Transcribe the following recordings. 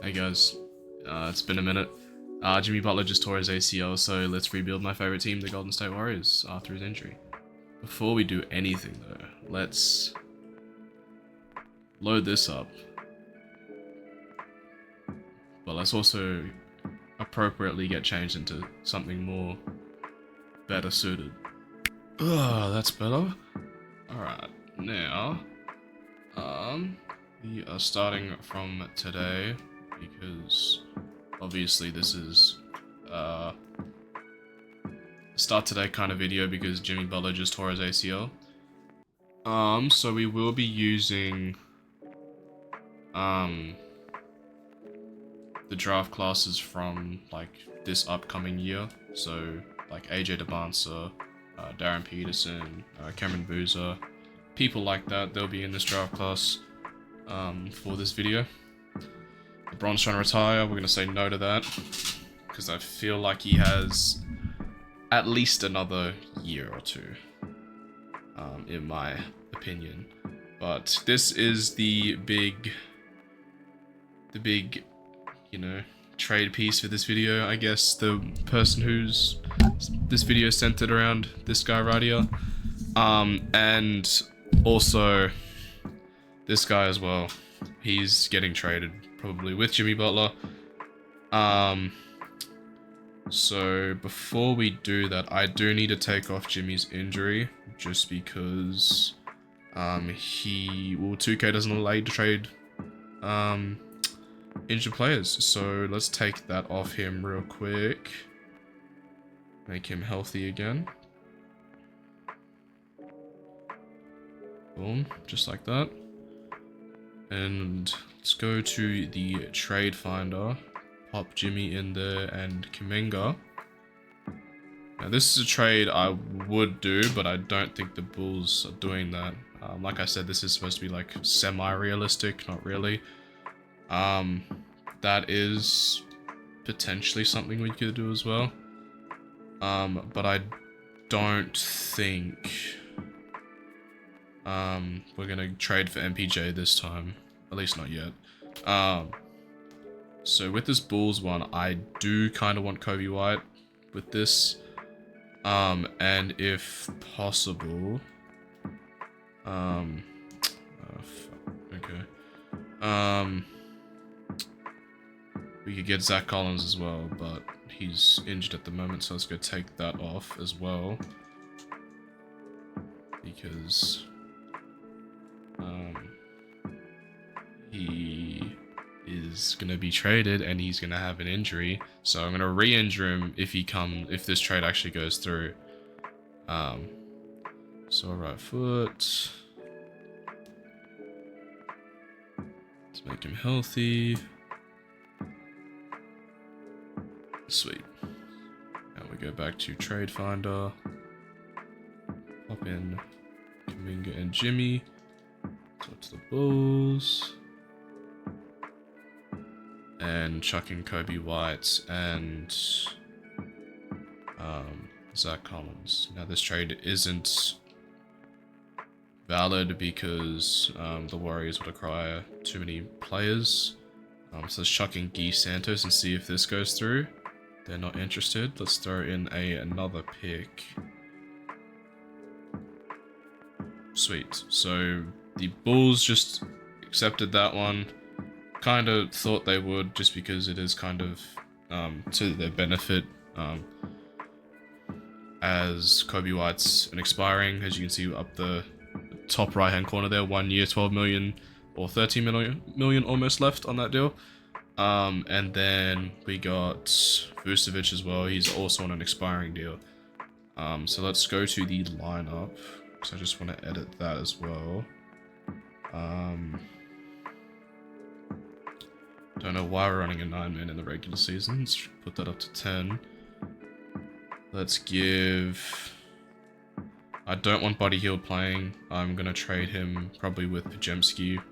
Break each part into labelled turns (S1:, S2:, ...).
S1: Hey guys, it's been a minute. Jimmy Butler just tore his ACL, so let's rebuild my favorite team, the Golden State Warriors, after his injury. Before we do anything though, let's load this up. But let's also appropriately get changed into something more better suited. That's better. Alright, now, we are starting from today because obviously this is start today kind of video because Jimmy Butler just tore his ACL. So we will be using the draft classes from like this upcoming year. So like AJ DeBansa, Darren Peterson, Cameron Boozer, people like that. They'll be in this draft class for this video. LeBron's trying to retire. We're gonna say no to that because I feel like he has at least another year or two, in my opinion. But this is the big, you know, trade piece for this video. I guess the person who's this video is centered around, this guy right here, and also this guy as well. He's getting traded probably with Jimmy Butler. So before we do that, I do need to take off Jimmy's injury just because he 2K doesn't allow you to trade injured players. So let's take that off him real quick. Make him healthy again. Boom, just like that. And let's go to the trade finder. Pop Jimmy in there and Kuminga. Now this is a trade I would do, but I don't think the Bulls are doing that. Like I said, this is supposed to be like semi-realistic, not really. That is potentially something we could do as well. But I don't think we're gonna trade for MPJ this time. At least not yet. So with this Bulls one, I do kind of want Kobe White with this. And if possible, we could get Zach Collins as well, but he's injured at the moment, so let's go take that off as well. Because, he is gonna be traded and he's gonna have an injury, so I'm gonna re-injure him if this trade actually goes through. So right foot. Let's make him healthy. Sweet. Now we go back to trade finder. Pop in Kuminga and Jimmy. Talk to the Bulls. And chuck in Kobe White and Zach Collins. Now this trade isn't valid because the Warriors would acquire too many players. So let's chuck in Guy Santos and see if this goes through. They're not interested. Let's throw in another pick. Sweet. So the Bulls just accepted that one. Kind of thought they would, just because it is kind of to their benefit, as Kobe White's an expiring, as you can see up the top right hand corner there, 1 year, 12 million or 13 million almost left on that deal. And then we got Vucevic as well. He's also on an expiring deal. So let's go to the lineup, because I just want to edit that as well. Don't know why we're running a 9-man in the regular season. Let's put that up to 10. Let's give... I don't want Buddy Hield playing. I'm going to trade him probably with Pajemski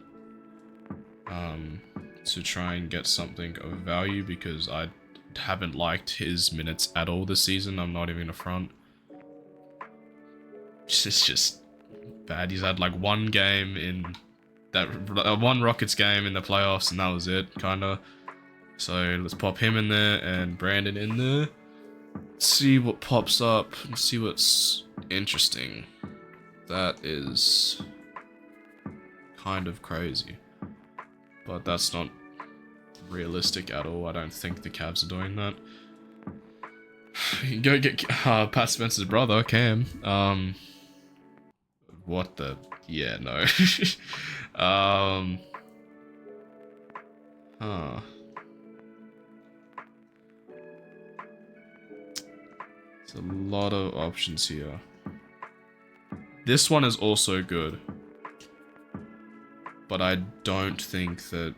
S1: to try and get something of value, because I haven't liked his minutes at all this season. I'm not even going to front. It's just bad. He's had like one game in that one Rockets game in the playoffs, and that was it, kinda. So let's pop him in there and Brandon in there. See what pops up and see what's interesting. That is kind of crazy. But that's not realistic at all. I don't think the Cavs are doing that. You can go get Pat Spencer's brother, Cam. What the? Yeah, no. Huh. There's a lot of options here. This one is also good. But I don't think that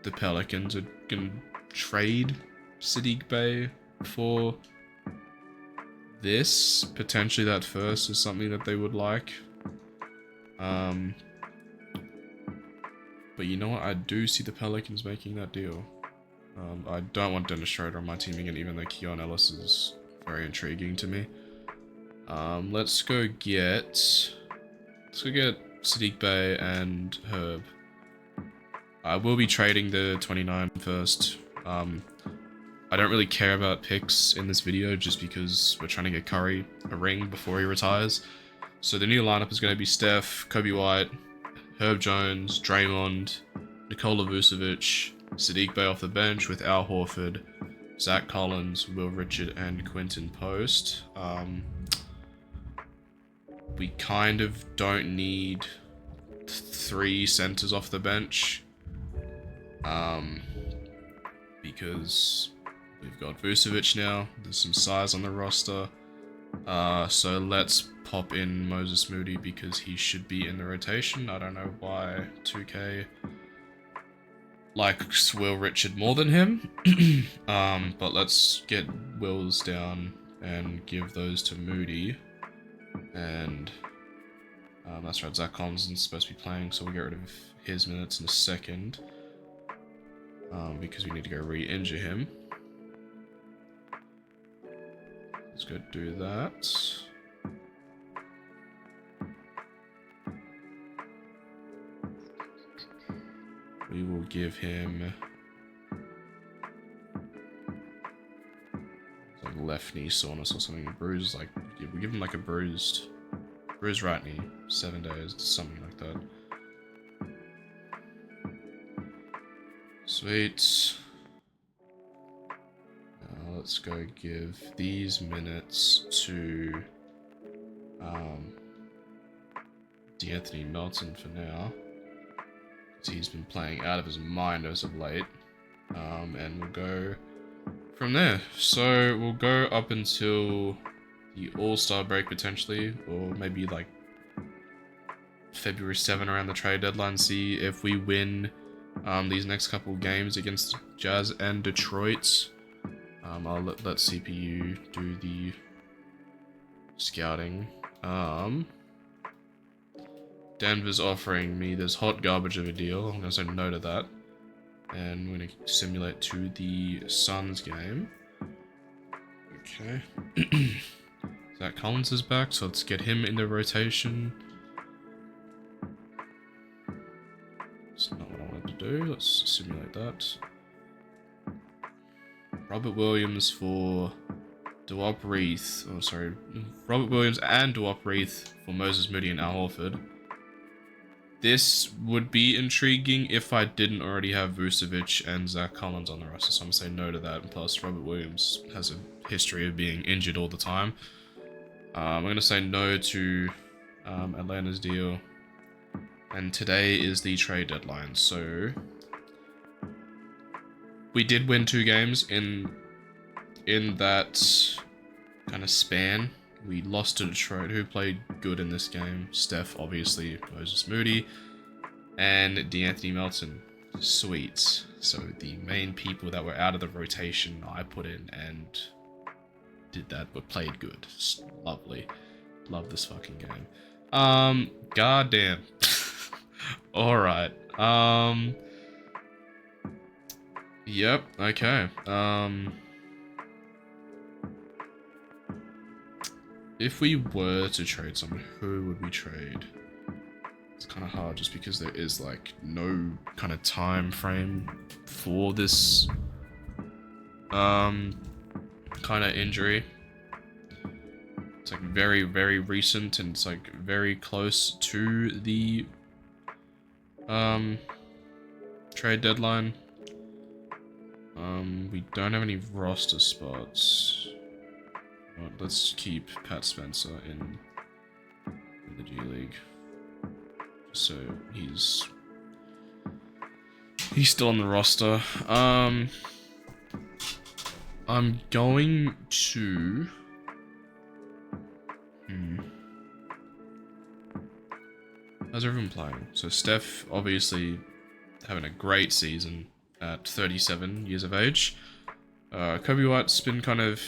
S1: the Pelicans are gonna trade Sadiq Bey for this. Potentially that first is something that they would like. But you know what? I do see the Pelicans making that deal. I don't want Dennis Schroeder on my team again, even though Keon Ellis is very intriguing to me. Let's go get Sadiq Bey and Herb. I will be trading the 29 first. I don't really care about picks in this video just because we're trying to get Curry a ring before he retires. So the new lineup is going to be Steph, Kobe White, Herb Jones, Draymond, Nikola Vucevic, Sadiq Bey off the bench with Al Horford, Zach Collins, Will Richard, and Quinton Post. We kind of don't need 3 centers off the bench. Because we've got Vucevic now. There's some size on the roster. So let's pop in Moses Moody because he should be in the rotation. I don't know why 2K likes Will Richard more than him. But let's get Wills down and give those to Moody. And that's right, Zach Collins is supposed to be playing, so we'll get rid of his minutes in a second. Because we need to go re-injure him. Let's go do that. We will give him like left knee soreness or something. Bruised, like we give him like a bruised right knee. 7 days, something like that. Sweet. Now let's go give these minutes to D'Anthony Melton for now. He's been playing out of his mind as of late. And we'll go from there. So we'll go up until the All-Star break potentially, or maybe like February 7 around the trade deadline, see if we win these next couple games against Jazz and Detroit. I'll let CPU do the scouting. Denver's offering me this hot garbage of a deal. I'm going to say no to that. And we're going to simulate to the Suns game. Okay. Zach Collins is back, so let's get him in the rotation. That's not what I wanted to do. Let's simulate that. Robert Williams for Duop Reith. Oh, sorry. Robert Williams and Duop Reith for Moses Moody and Al Horford. This would be intriguing if I didn't already have Vucevic and Zach Collins on the roster, so I'm going to say no to that. And plus, Robert Williams has a history of being injured all the time. I'm going to say no to Atlanta's deal. And today is the trade deadline, so we did win 2 games in that kind of span. We lost to Detroit, who played good in this game. Steph, obviously, Moses Moody, and D'Anthony Melton. Sweet. So the main people that were out of the rotation I put in and did that, but played good. Lovely. Love this fucking game. Goddamn. Alright. Yep, okay. If we were to trade someone, who would we trade? It's kind of hard just because there is like no kind of time frame for this kind of injury. It's like very, very recent, and it's like very close to the trade deadline. We don't have any roster spots. Well, let's keep Pat Spencer in the G League, just so he's still on the roster. I'm going to. How's everyone playing? So Steph obviously having a great season at 37 years of age. Kobe White's been kind of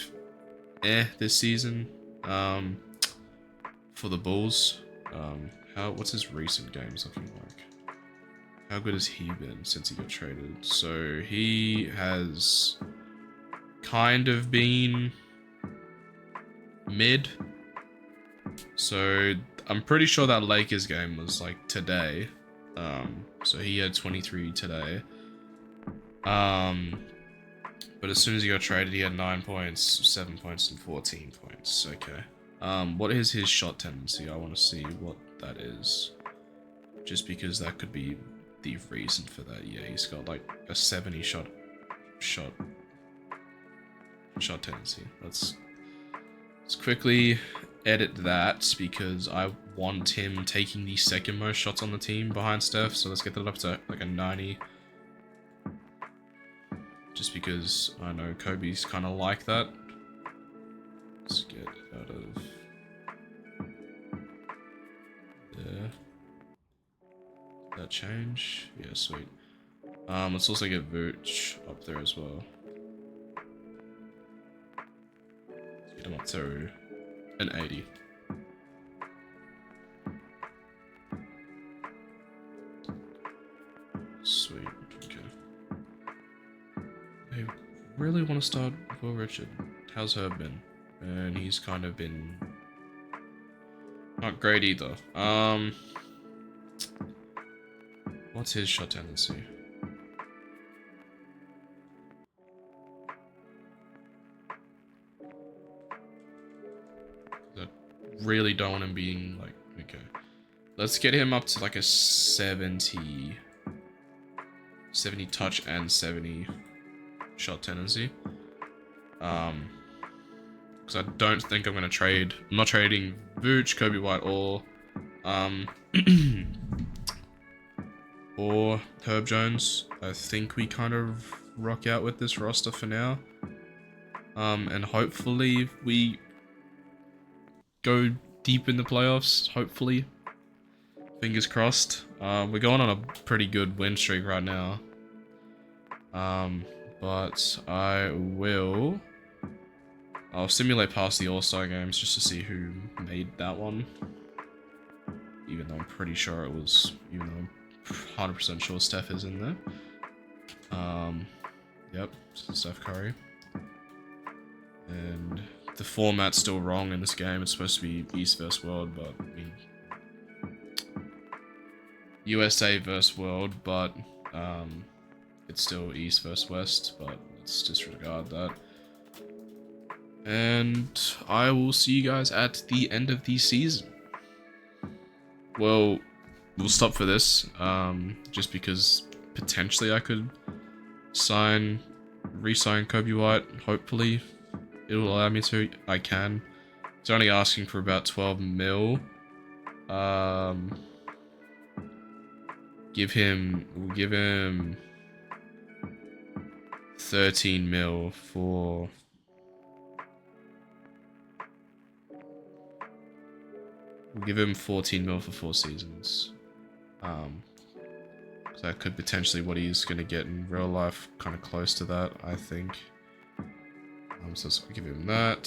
S1: this season for the Bulls. What's his recent games looking like? How good has he been since he got traded? So he has kind of been mid. So I'm pretty sure that Lakers game was like today. So he had 23 today. But as soon as he got traded, he had 9 points, 7 points, and 14 points. Okay. What is his shot tendency? I want to see what that is. Just because that could be the reason for that. Yeah, he's got like a 70 shot tendency. Let's quickly edit that because I want him taking the second most shots on the team behind Steph. So let's get that up to like a 90. Just because I know Kobe's kind of like that. Let's get out of there. That change? Yeah, sweet. Let's also get Vooch up there as well. Let's get him up to an 80. Sweet. Okay. I really want to start Will Richard. How's Herb been? And he's kind of been not great either. What's his shot tendency? I really don't want him being like, okay. Let's get him up to like a 70 touch and 70 shot tendency. Because I don't think I'm going to trade. I'm not trading Vooch, Kobe White, or or Herb Jones. I think we kind of rock out with this roster for now. And hopefully we go deep in the playoffs. Hopefully. Fingers crossed. We're going on a pretty good win streak right now. But I'll simulate past the All-Star games just to see who made that one. Even though I'm pretty sure it was, even though I'm 100% sure Steph is in there. Yep, Steph Curry. And the format's still wrong in this game. It's supposed to be East vs World, but I mean USA vs World, but it's still East vs West, but let's disregard that. And I will see you guys at the end of the season. Well, we'll stop for this, just because potentially I could re-sign Kobe White. Hopefully it'll allow me to. I can. It's only asking for about 12 mil. We'll give him 13 mil for. We'll give him 14 mil for 4 seasons. So that could potentially what he's going to get in real life, kind of close to that, I think. So let's give him that.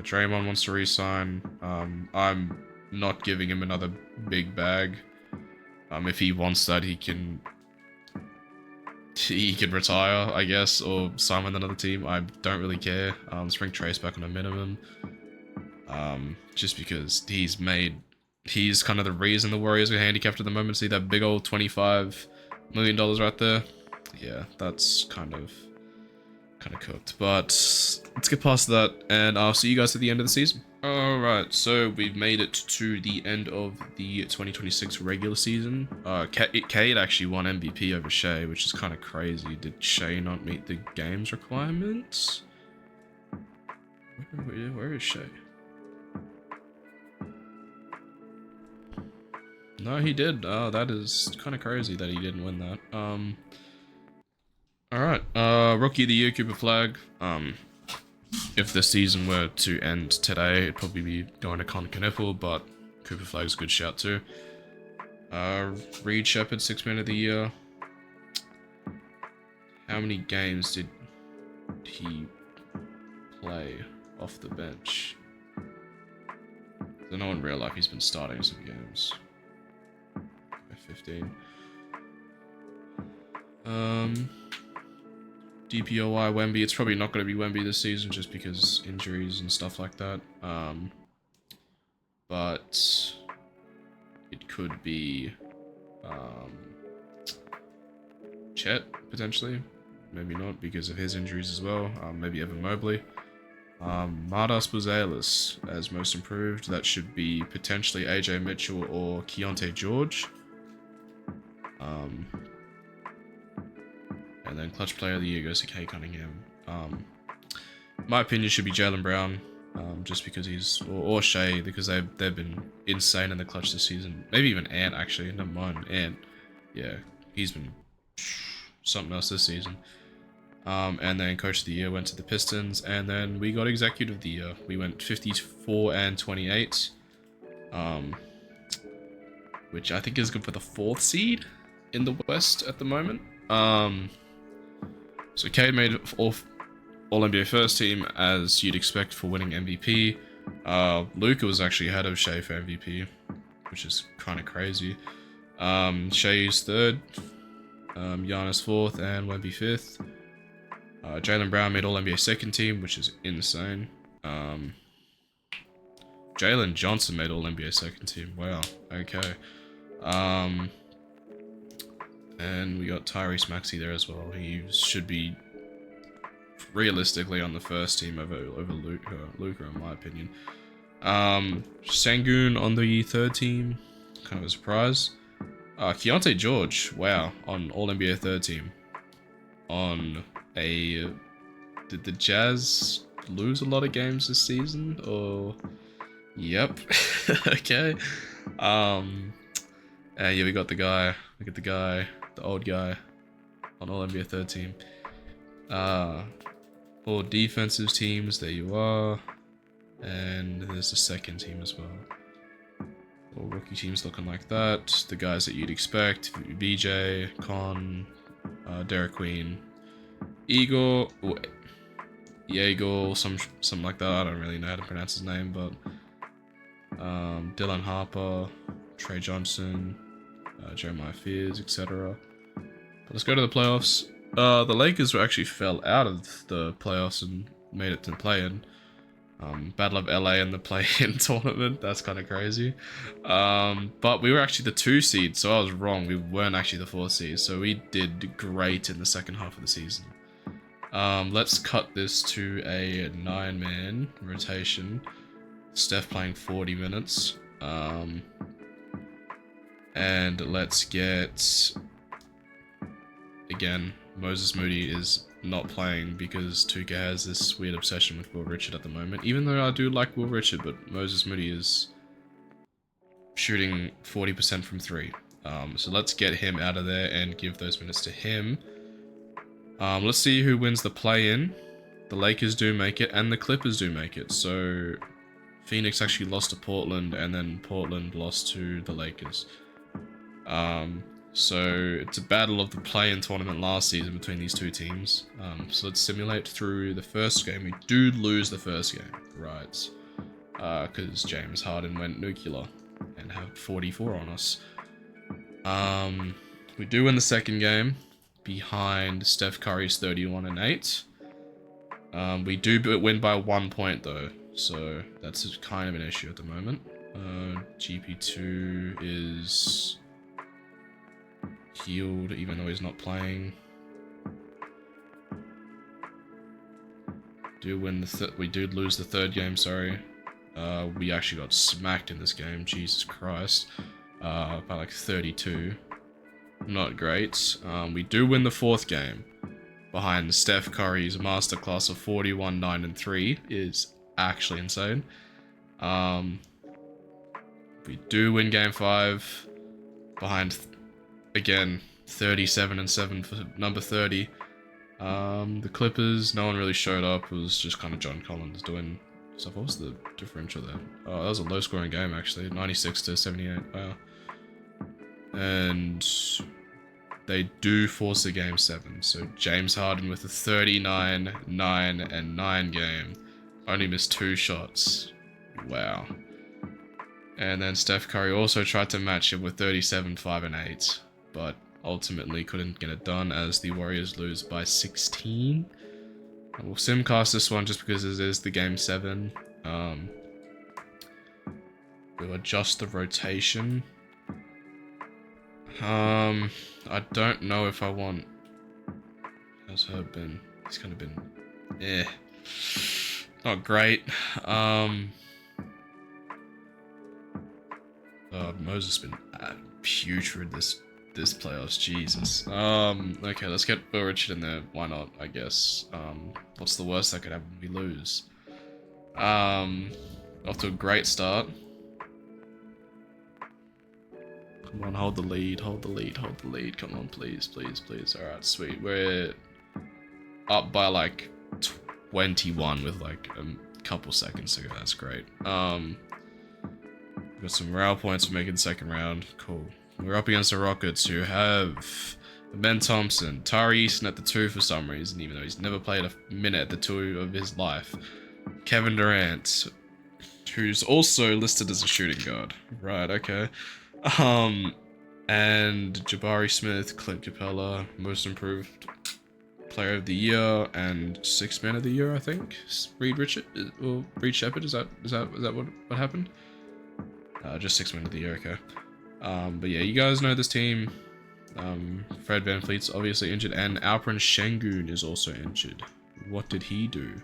S1: Draymond wants to re-sign. I'm not giving him another big bag. If he wants that, he can retire, I guess, or sign with another team. I don't really care. Let's bring Trace back on a minimum. Just because he's kind of the reason the Warriors are handicapped at the moment. See that big old $25 million right there? Yeah, that's kind of kind of cooked. But let's get past that, and I'll see you guys at the end of the season. Alright, so we've made it to the end of the 2026 regular season. Cade actually won MVP over Shea, which is kind of crazy. Did Shea not meet the games requirements? Where is Shea? No, he did. Oh, that is kind of crazy that he didn't win that. Alright, Rookie of the Year, Cooper Flag. If the season were to end today, it'd probably be going to Con Kniffle, but Cooper Flag's a good shout too. Reed Shepherd, 6th Man of the Year. How many games did he play off the bench? I know in real life he's been starting some games. 15. DPOY Wemby. It's probably not going to be Wemby this season just because injuries and stuff like that. But it could be Chet potentially. Maybe not because of his injuries as well. Maybe Evan Mobley. Mardas Buzelis as most improved. That should be potentially AJ Mitchell or Keontae George. And then Clutch Player of the Year goes to Kay Cunningham. My opinion should be Jaylen Brown, just because he's or Shea, because they've been insane in the clutch this season. Maybe even Ant actually. Never mind Ant. Yeah, he's been something else this season. And then Coach of the Year went to the Pistons, and then we got Executive of the Year. We went 54 and 28, which I think is good for the 4th seed in the West at the moment. So Cade made all NBA first team, as you'd expect for winning MVP. Luka was actually ahead of Shea for MVP, which is kind of crazy. Shea's 3rd, Giannis 4th, and Wemby 5th. Jaylen Brown made all NBA 2nd team, which is insane. Jalen Johnson made all NBA 2nd team. Wow. Okay. And we got Tyrese Maxey there as well. He should be realistically on the 1st team over Luka, in my opinion. Sengun on the 3rd team, kind of a surprise. Keontae George, wow, on All NBA 3rd team. Did the Jazz lose a lot of games this season? Or yep, okay. Yeah, we got the guy. Look at the guy. The old guy on All NBA 3rd team. All defensive teams, there you are. And there's the 2nd team as well. All rookie teams looking like that. The guys that you'd expect: BJ, Con, Derek Queen, Igor, Yegor, something like that. I don't really know how to pronounce his name, but Dylan Harper, Trey Johnson, Jeremiah Fears, etc. But let's go to the playoffs. The Lakers actually fell out of the playoffs and made it to the play-in. Battle of LA in the play-in tournament. That's kind of crazy. But we were actually the 2 seed, so I was wrong. We weren't actually the 4 seed, so we did great in the second half of the season. Let's cut this to a 9-man rotation. Steph playing 40 minutes. And let's get... Again, Moses Moody is not playing because 2K has this weird obsession with Will Richard at the moment. Even though I do like Will Richard, but Moses Moody is shooting 40% from 3. So let's get him out of there and give those minutes to him. Let's see who wins the play-in. The Lakers do make it, and the Clippers do make it. So Phoenix actually lost to Portland, and then Portland lost to the Lakers. So it's a battle of the play-in tournament last season between these 2 teams. So let's simulate through the first game. We do lose the first game, right? Because James Harden went nuclear and had 44 on us. We do win the second game behind Steph Curry's 31 and 8. We do win by 1 point though, so that's kind of an issue at the moment. GP2 is healed even though he's not playing. We do lose the third game, sorry. We actually got smacked in this game, Jesus Christ. By like 32. Not great. We do win the fourth game. Behind Steph Curry's masterclass of 41, 9, and 3 is actually insane. We do win game 5. Behind, again, 37 and 7 for number 30. The Clippers, no one really showed up. It was just kind of John Collins doing stuff. What was the differential there? Oh, that was a low scoring game actually. 96 to 78. Wow. And they do force a game 7. So James Harden with a 39, 9, and 9 game. Only missed 2 shots. Wow. And then Steph Curry also tried to match it with 37, 5, and 8. But ultimately couldn't get it done as the Warriors lose by 16. We'll simcast this one just because it is the game 7. We'll adjust the rotation. I don't know if I want... How's Herb been? He's kind of been... Not great. Moses been putrid this playoffs, Jesus. Okay, let's get Bill Richard in there. Why not, I guess. What's the worst that could happen? We lose. Off to a great start. Come on, hold the lead, hold the lead, hold the lead. Come on, please, please, please. Alright, sweet. We're up by like 21 with like a couple seconds to go. That's great. Got some morale points for making the second round. Cool. We're up against the Rockets, who have Ben Thompson, Tari Easton at the 2 for some reason, even though he's never played a minute at the 2 of his life. Kevin Durant, who's also listed as a shooting guard. Right, okay. And Jabari Smith, Clint Capella, most improved player of the year and 6th man of the year, I think. Reed Shepard, is that what happened? Just 6th man of the year, okay. But yeah, you guys know this team. Fred VanVleet's obviously injured, and Alperen Şengün is also injured. What did he do?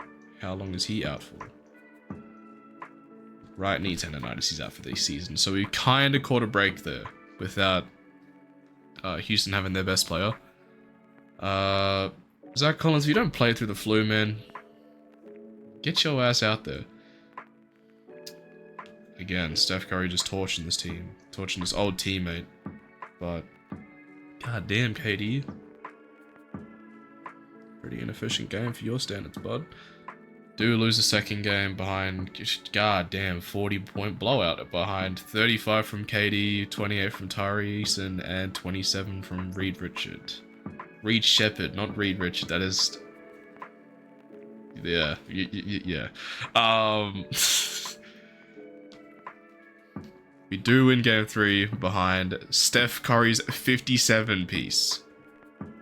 S1: How long is he out for? Right knee tendonitis, he's out for the season. So we kind of caught a break there without Houston having their best player. Zach Collins, if you don't play through the flu, man, get your ass out there. Again, Steph Curry just torching this team. Torching his old teammate. But, goddamn, KD. Pretty inefficient game for your standards, bud. Do lose the second game behind, goddamn, 40-point blowout behind 35 from KD, 28 from Tari Eason, and 27 from Reed Richard. Reed Shepard, not Reed Richard, that is... Yeah, yeah. We do win game 3 behind Steph Curry's 57 piece.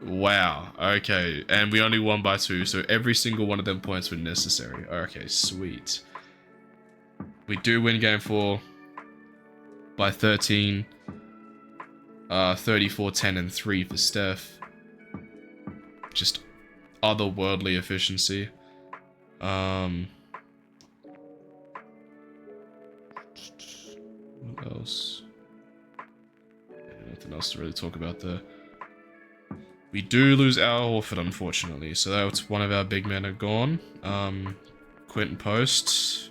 S1: Wow, okay, and we only won by 2, so every single one of them points were necessary. Okay, sweet. We do win game 4 by 13. 34, 10, and 3 for Steph. Just otherworldly efficiency. What else? Yeah, nothing else to really talk about there. We do lose Al Horford, unfortunately, so that's one of our big men are gone. Quentin Post.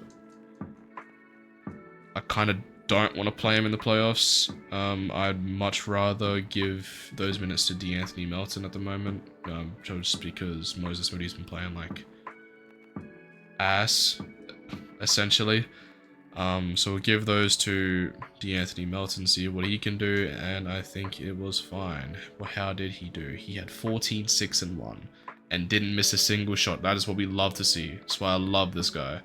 S1: I kind of don't want to play him in the playoffs. I'd much rather give those minutes to D'Anthony Melton at the moment, just because Moses Moody's been playing like ass, essentially. So we'll give those to D'Anthony Melton, see what he can do, and I think it was fine. Well, how did he do? He had 14, 6, and 1, and didn't miss a single shot. That is what we love to see. That's why I love this guy.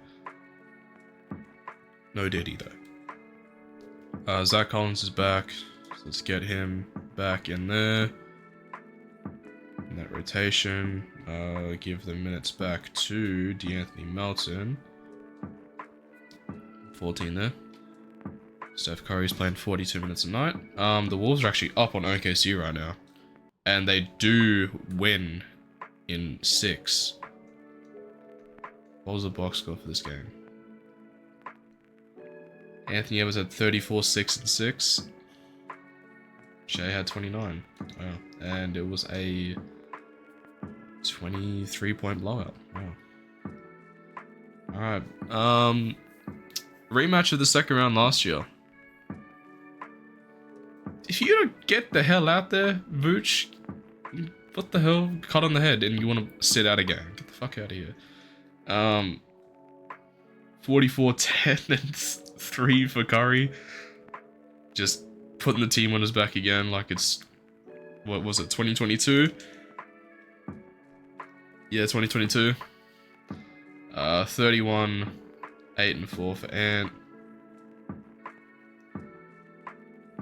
S1: No Diddy, though. Zach Collins is back, so let's get him back in there. In that rotation, give the minutes back to D'Anthony Melton. 14 there. Steph Curry's playing 42 minutes a night. The Wolves are actually up on OKC right now. And they do win in 6. What was the box score for this game? Anthony Edwards had 34, 6, and 6. Shea had 29. Wow. And it was a 23-point blowout. Wow. Alright. Rematch of the second round last year. If you don't get the hell out there, Vooch, what the hell? Cut on the head and you want to sit out again. Get the fuck out of here. 44, 10, and 3 for Curry. Just putting the team on his back again like it's, what was it, 2022? Yeah, 2022. 31, 8, and 4 for Ant.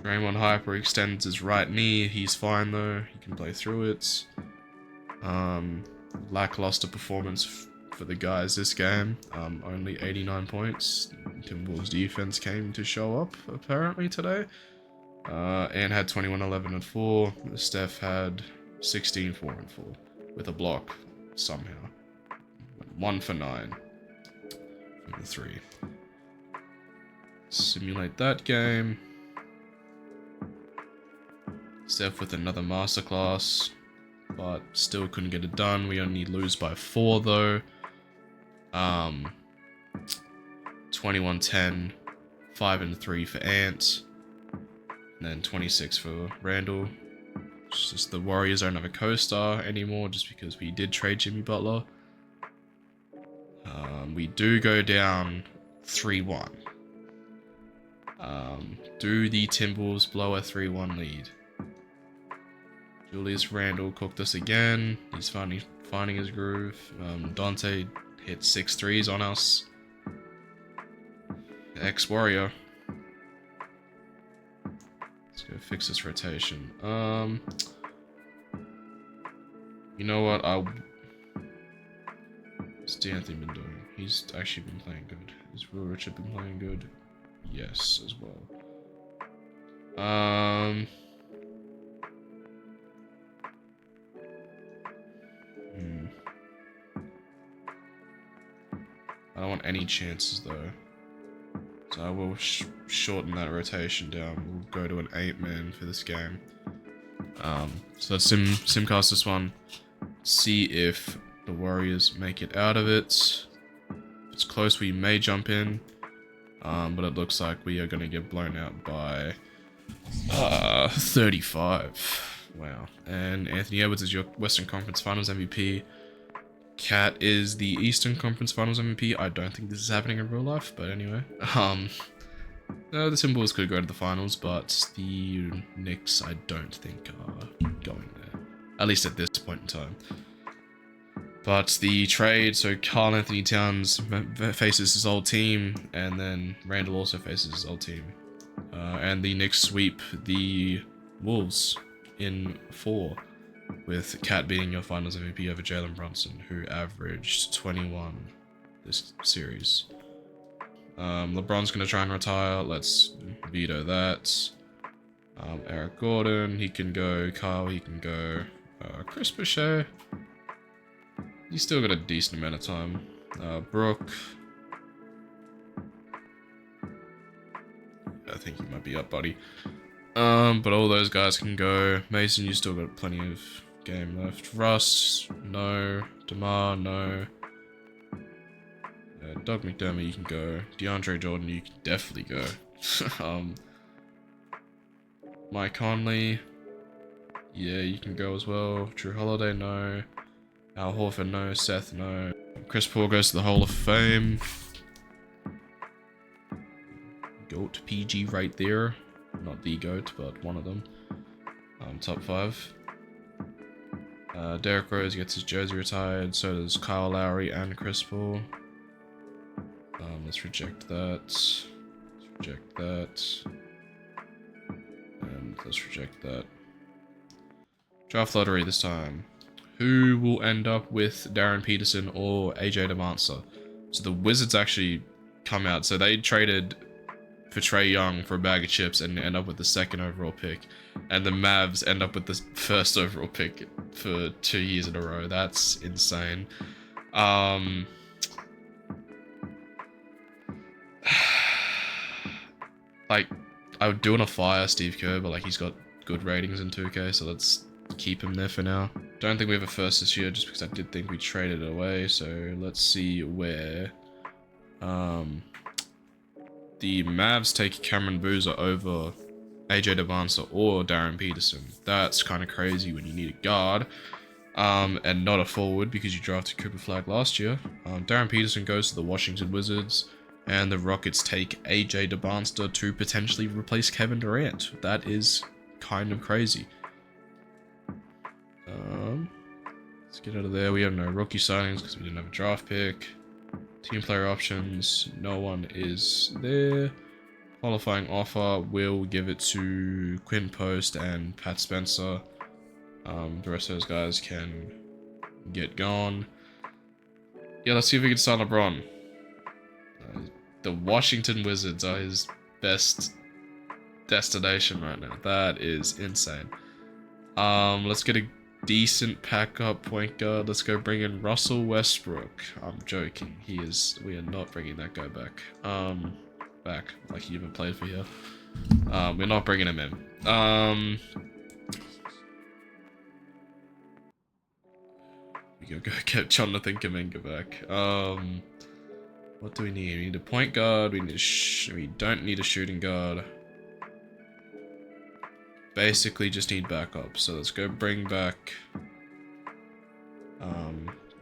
S1: Draymond Hyper extends his right knee. He's fine though. He can play through it. Lackluster performance for the guys this game. Only 89 points. Timberwolves defense came to show up apparently today. Ant had 21, 11, and 4. Steph had 16, 4, and 4 with a block somehow. 1 for 9 from the 3. Simulate that game. Steph with another masterclass, but still couldn't get it done. We only lose by 4 though. 21, 10, 5, and 3 for Ant, and then 26 for Randall. It's just the Warriors don't have a co-star anymore, just because we did trade Jimmy Butler. We do go down 3-1. Do the Timberwolves blow a 3-1 lead? Julius Randle cooked us again. He's finding his groove. Dante hit 6 threes on us. Ex-Warrior. Let's go fix this rotation. You know what? What's D'Anthony been doing? He's actually been playing good. Has Will Richard been playing good? Yes, as well. I don't want any chances though, so I will shorten that rotation down. We'll go to an 8-man for this game. So let's simcast this one. See if the Warriors make it out of it. If it's close, we may jump in, but it looks like we are going to get blown out by 35. Wow. And Anthony Edwards is your Western Conference Finals MVP. Cat is the Eastern Conference Finals MVP. I don't think this is happening in real life, but anyway. The Timberwolves could go to the finals, but the Knicks I don't think are going there. At least at this point in time. But the trade, so Karl Anthony Towns faces his old team, and then Randall also faces his old team. And the Knicks sweep the Wolves in 4. With Cat being your finals MVP over Jalen Brunson, who averaged 21 this series. LeBron's going to try and retire. Let's veto that. Eric Gordon, he can go. Kyle, he can go. Chris Boucher, he's still got a decent amount of time. Brooke, I think you might be up, buddy. But all those guys can go. Mason, you still got plenty of game left. Russ, no. DeMar, no. Doug McDermott, you can go. DeAndre Jordan, you can definitely go. Mike Conley, yeah, you can go as well. Drew Holiday, no. Al Horford, no. Seth, no. Chris Paul goes to the Hall of Fame. GOAT PG right there. Not the GOAT, but one of them. Top 5. Derrick Rose gets his jersey retired, so does Kyle Lowry and Chris Paul. Let's reject that. Let's reject that. And let's reject that. Draft lottery this time. Who will end up with Darren Peterson or AJ DeMansa? So the Wizards actually come out. So they traded for Trae Young for a bag of chips and end up with the 2nd overall pick. And the Mavs end up with the 1st overall pick for 2 years in a row. That's insane. like, I would do on a fire Steve Kerr, but like he's got good ratings in 2K, so let's keep him there for now. Don't think we have a first this year, just because I did think we traded it away. So let's see where the Mavs take Cameron Boozer over AJ Devansa or Darren Peterson. That's kind of crazy when you need a guard. And not a forward because you drafted Cooper Flagg last year. Darren Peterson goes to the Washington Wizards, and the Rockets take AJ DeBarnster to potentially replace Kevin Durant. That is kind of crazy. Let's get out of there. We have no rookie signings because we didn't have a draft pick. Team player options, no one is there. Qualifying offer, we'll give it to Quinn Post and Pat Spencer. The rest of those guys can get gone. Yeah, let's see if we can sign LeBron. The Washington Wizards are his best destination right now. That is insane. Let's get a decent pack-up point guard. Let's go bring in Russell Westbrook. I'm joking. We are not bringing that guy back. Back like he even played for here. We're not bringing him in. We go get Jonathan Kuminga back. What do we need? We need a point guard. We don't need a shooting guard. Basically, just need backup. So let's go bring back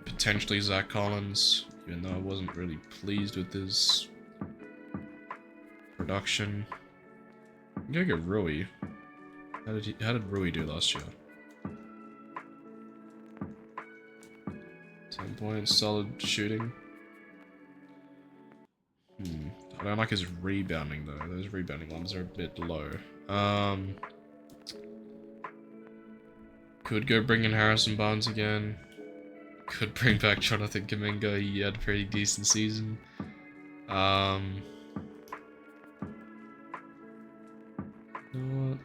S1: potentially Zach Collins, even though I wasn't really pleased with his production. I'm gonna get Rui. How did Rui do last year? 10 points, solid shooting. I don't like his rebounding though. Those rebounding ones are a bit low. Could go bring in Harrison Barnes again. Could bring back Jonathan Kuminga. He had a pretty decent season. You know what?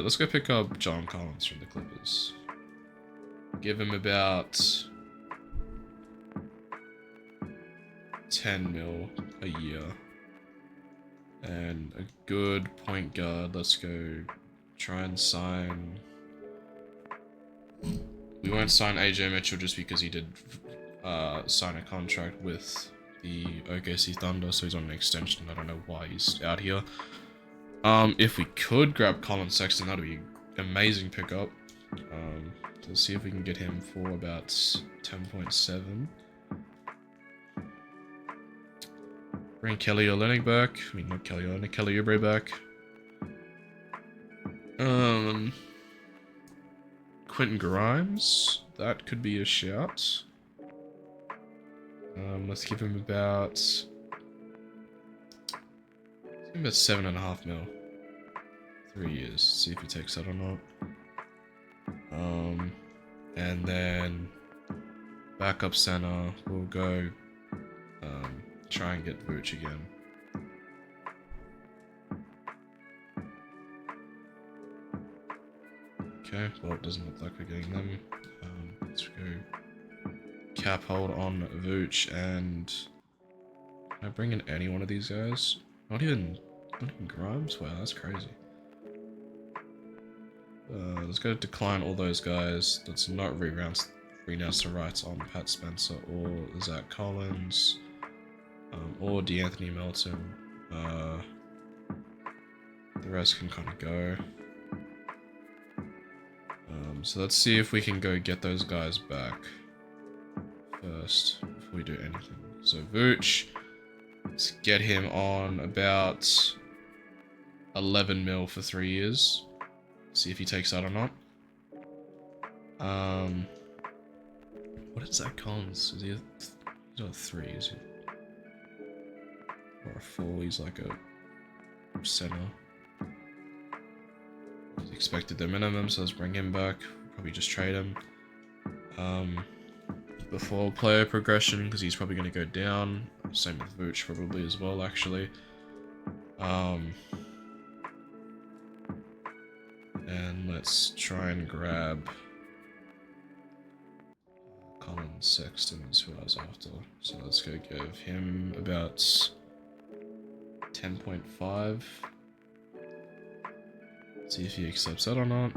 S1: Let's go pick up John Collins from the Clippers. Give him about 10 mil a year. And a good point guard. Let's go try and sign... We won't sign AJ Mitchell just because he did sign a contract with the OKC Thunder, so he's on an extension. I don't know why he's out here. If we could grab Colin Sexton, that'd be an amazing pickup. Let's see if we can get him for about 10.7. Bring Kelly Olynyk back. I mean, not Kelly Olynyk, Kelly Oubre back. Quentin Grimes. That could be a shout. Let's give him about... 7.5 mil. 3 years. See if he takes that or not. And then... Backup center. We'll go... try and get Vooch again. Okay, well it doesn't look like we're getting them. Let's go cap hold on Vooch and... Can I bring in any one of these guys? Not even Grimes? Wow, that's crazy. Let's go decline all those guys. Let's not renounce the rights on Pat Spencer or Zach Collins. Or DeAnthony Melton. The rest can kind of go. So let's see if we can go get those guys back first before we do anything. So Vooch, let's get him on about 11 mil for 3 years. See if he takes that or not. What is Zach Collins? Is he he's not a 3, is he? Or a 4, he's like a center. He's expected the minimum, so let's bring him back. Probably just trade him. Before player progression, because he's probably going to go down. Same with Vooch probably as well, actually. And let's try and grab Colin Sexton is who I was after. So let's go give him about 10.5. See if he accepts that or not.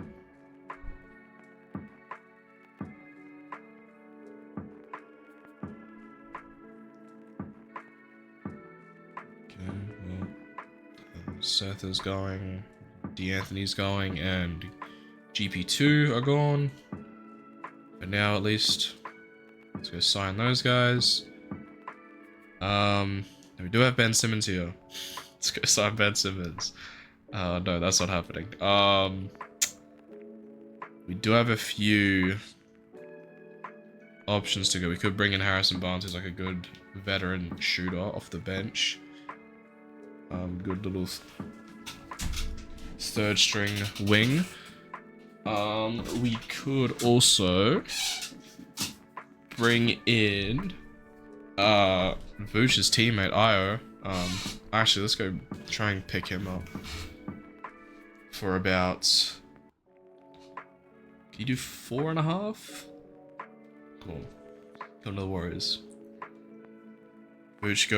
S1: Okay, well, Seth is going, D'Anthony's going, and GP2 are gone. For now, at least. Let's go sign those guys. We do have Ben Simmons here. Let's go sign Ben Simmons. No, that's not happening. We do have a few options to go. We could bring in Harrison Barnes, who's like a good veteran shooter off the bench. Good little third string wing. We could also bring in Vooch's teammate Io. Actually, let's go try and pick him up for about. Can you do 4.5? Cool. Come to the Warriors. Vooch,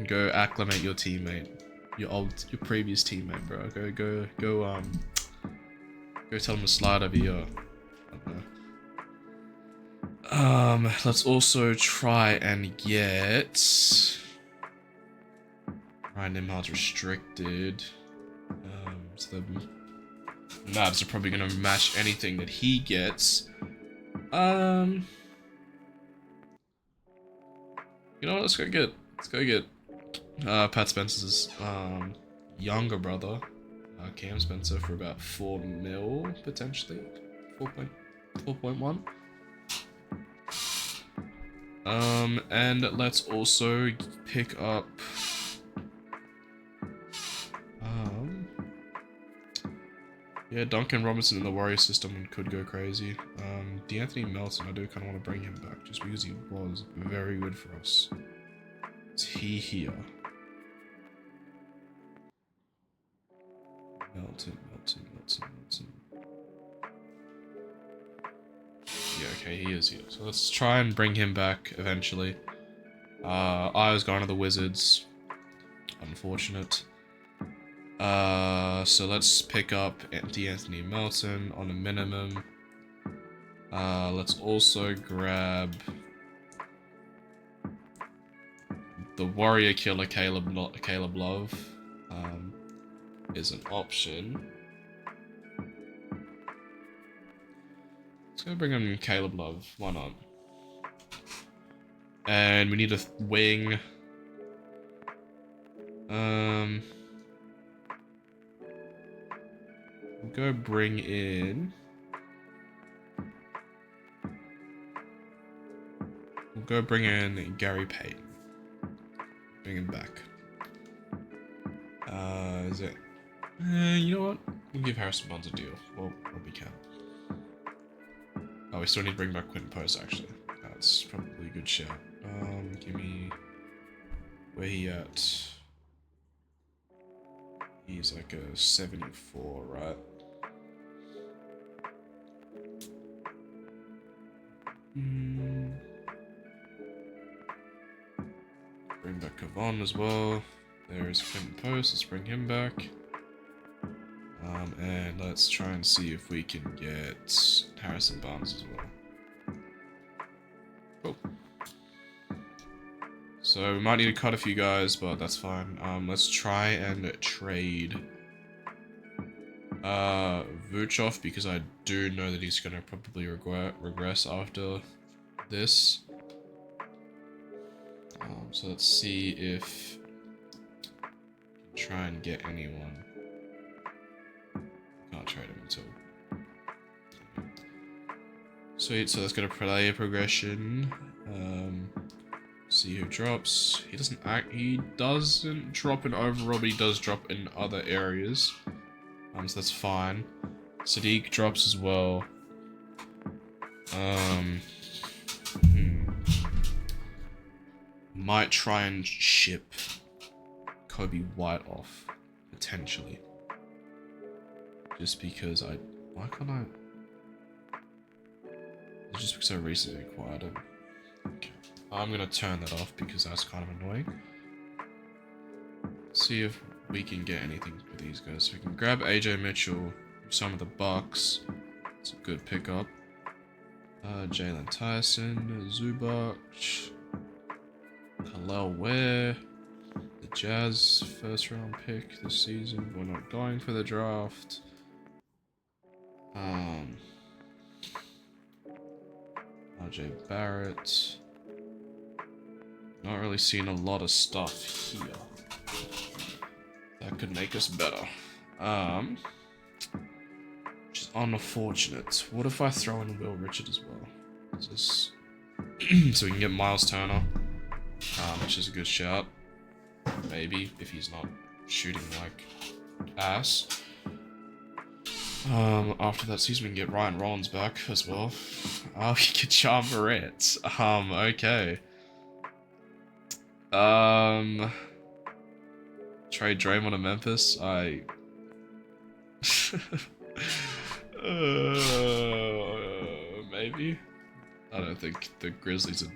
S1: go acclimate your teammate, your previous teammate, bro. Go tell him to slide over here. I don't know. Let's also try and get Ryan Nimhard's restricted. So the Mavs are probably gonna match anything that he gets. You know what? Let's go get Pat Spencer's younger brother, Cam Spencer, for about 4 mil potentially, 4.1. And let's also pick up yeah, Duncan Robinson in the Warrior system could go crazy. D'Anthony Melton, I do kind of want to bring him back just because he was very good for us. Is he here? Melton. Yeah, okay, he is here. So let's try and bring him back eventually. I was going to the Wizards. Unfortunate. So let's pick up D'Anthony Melton on a minimum. Let's also grab the Warrior Killer Caleb Love. Is an option. Let's go bring in Caleb Love. Why not? And we need a wing. We'll go bring in. We'll go bring in Gary Payton. Bring him back. Is it? You know what? We'll give Harrison Barnes a deal. Well, we can. Oh, we still need to bring back Quentin Post, actually. That's probably a good shout. Give me... Where he at? He's like a 74, right? Bring back Kevon as well. There's Quentin Post, let's bring him back. And let's try and see if we can get Harrison Barnes as well. Cool. So we might need to cut a few guys, but that's fine. Let's try and trade Vooch off, because I do know that he's gonna probably regress after this. So let's see if we can try and get anyone. Can't trade him until. Sweet, so let's go to player progression. See who drops. He doesn't drop in overall, but he does drop in other areas. So that's fine. Sadiq drops as well. Might try and ship Kobe White off, potentially. Just because why can't I? It's just because I recently acquired him. Okay. I'm gonna turn that off because that's kind of annoying. See if we can get anything for these guys. So we can grab AJ Mitchell, some of the Bucks. It's a good pickup. Jalen Tyson, Zubac, Khalil Ware, the Jazz first round pick this season. We're not going for the draft. RJ Barrett. Not really seeing a lot of stuff here that could make us better. Which is unfortunate. What if I throw in Will Richard as well? Is this so we can get Miles Turner, which is a good shout. Maybe if he's not shooting like ass. After that season, we can get Ryan Rollins back as well. We get John Morant. Okay. Trade Draymond to Memphis. Maybe. I don't think the Grizzlies are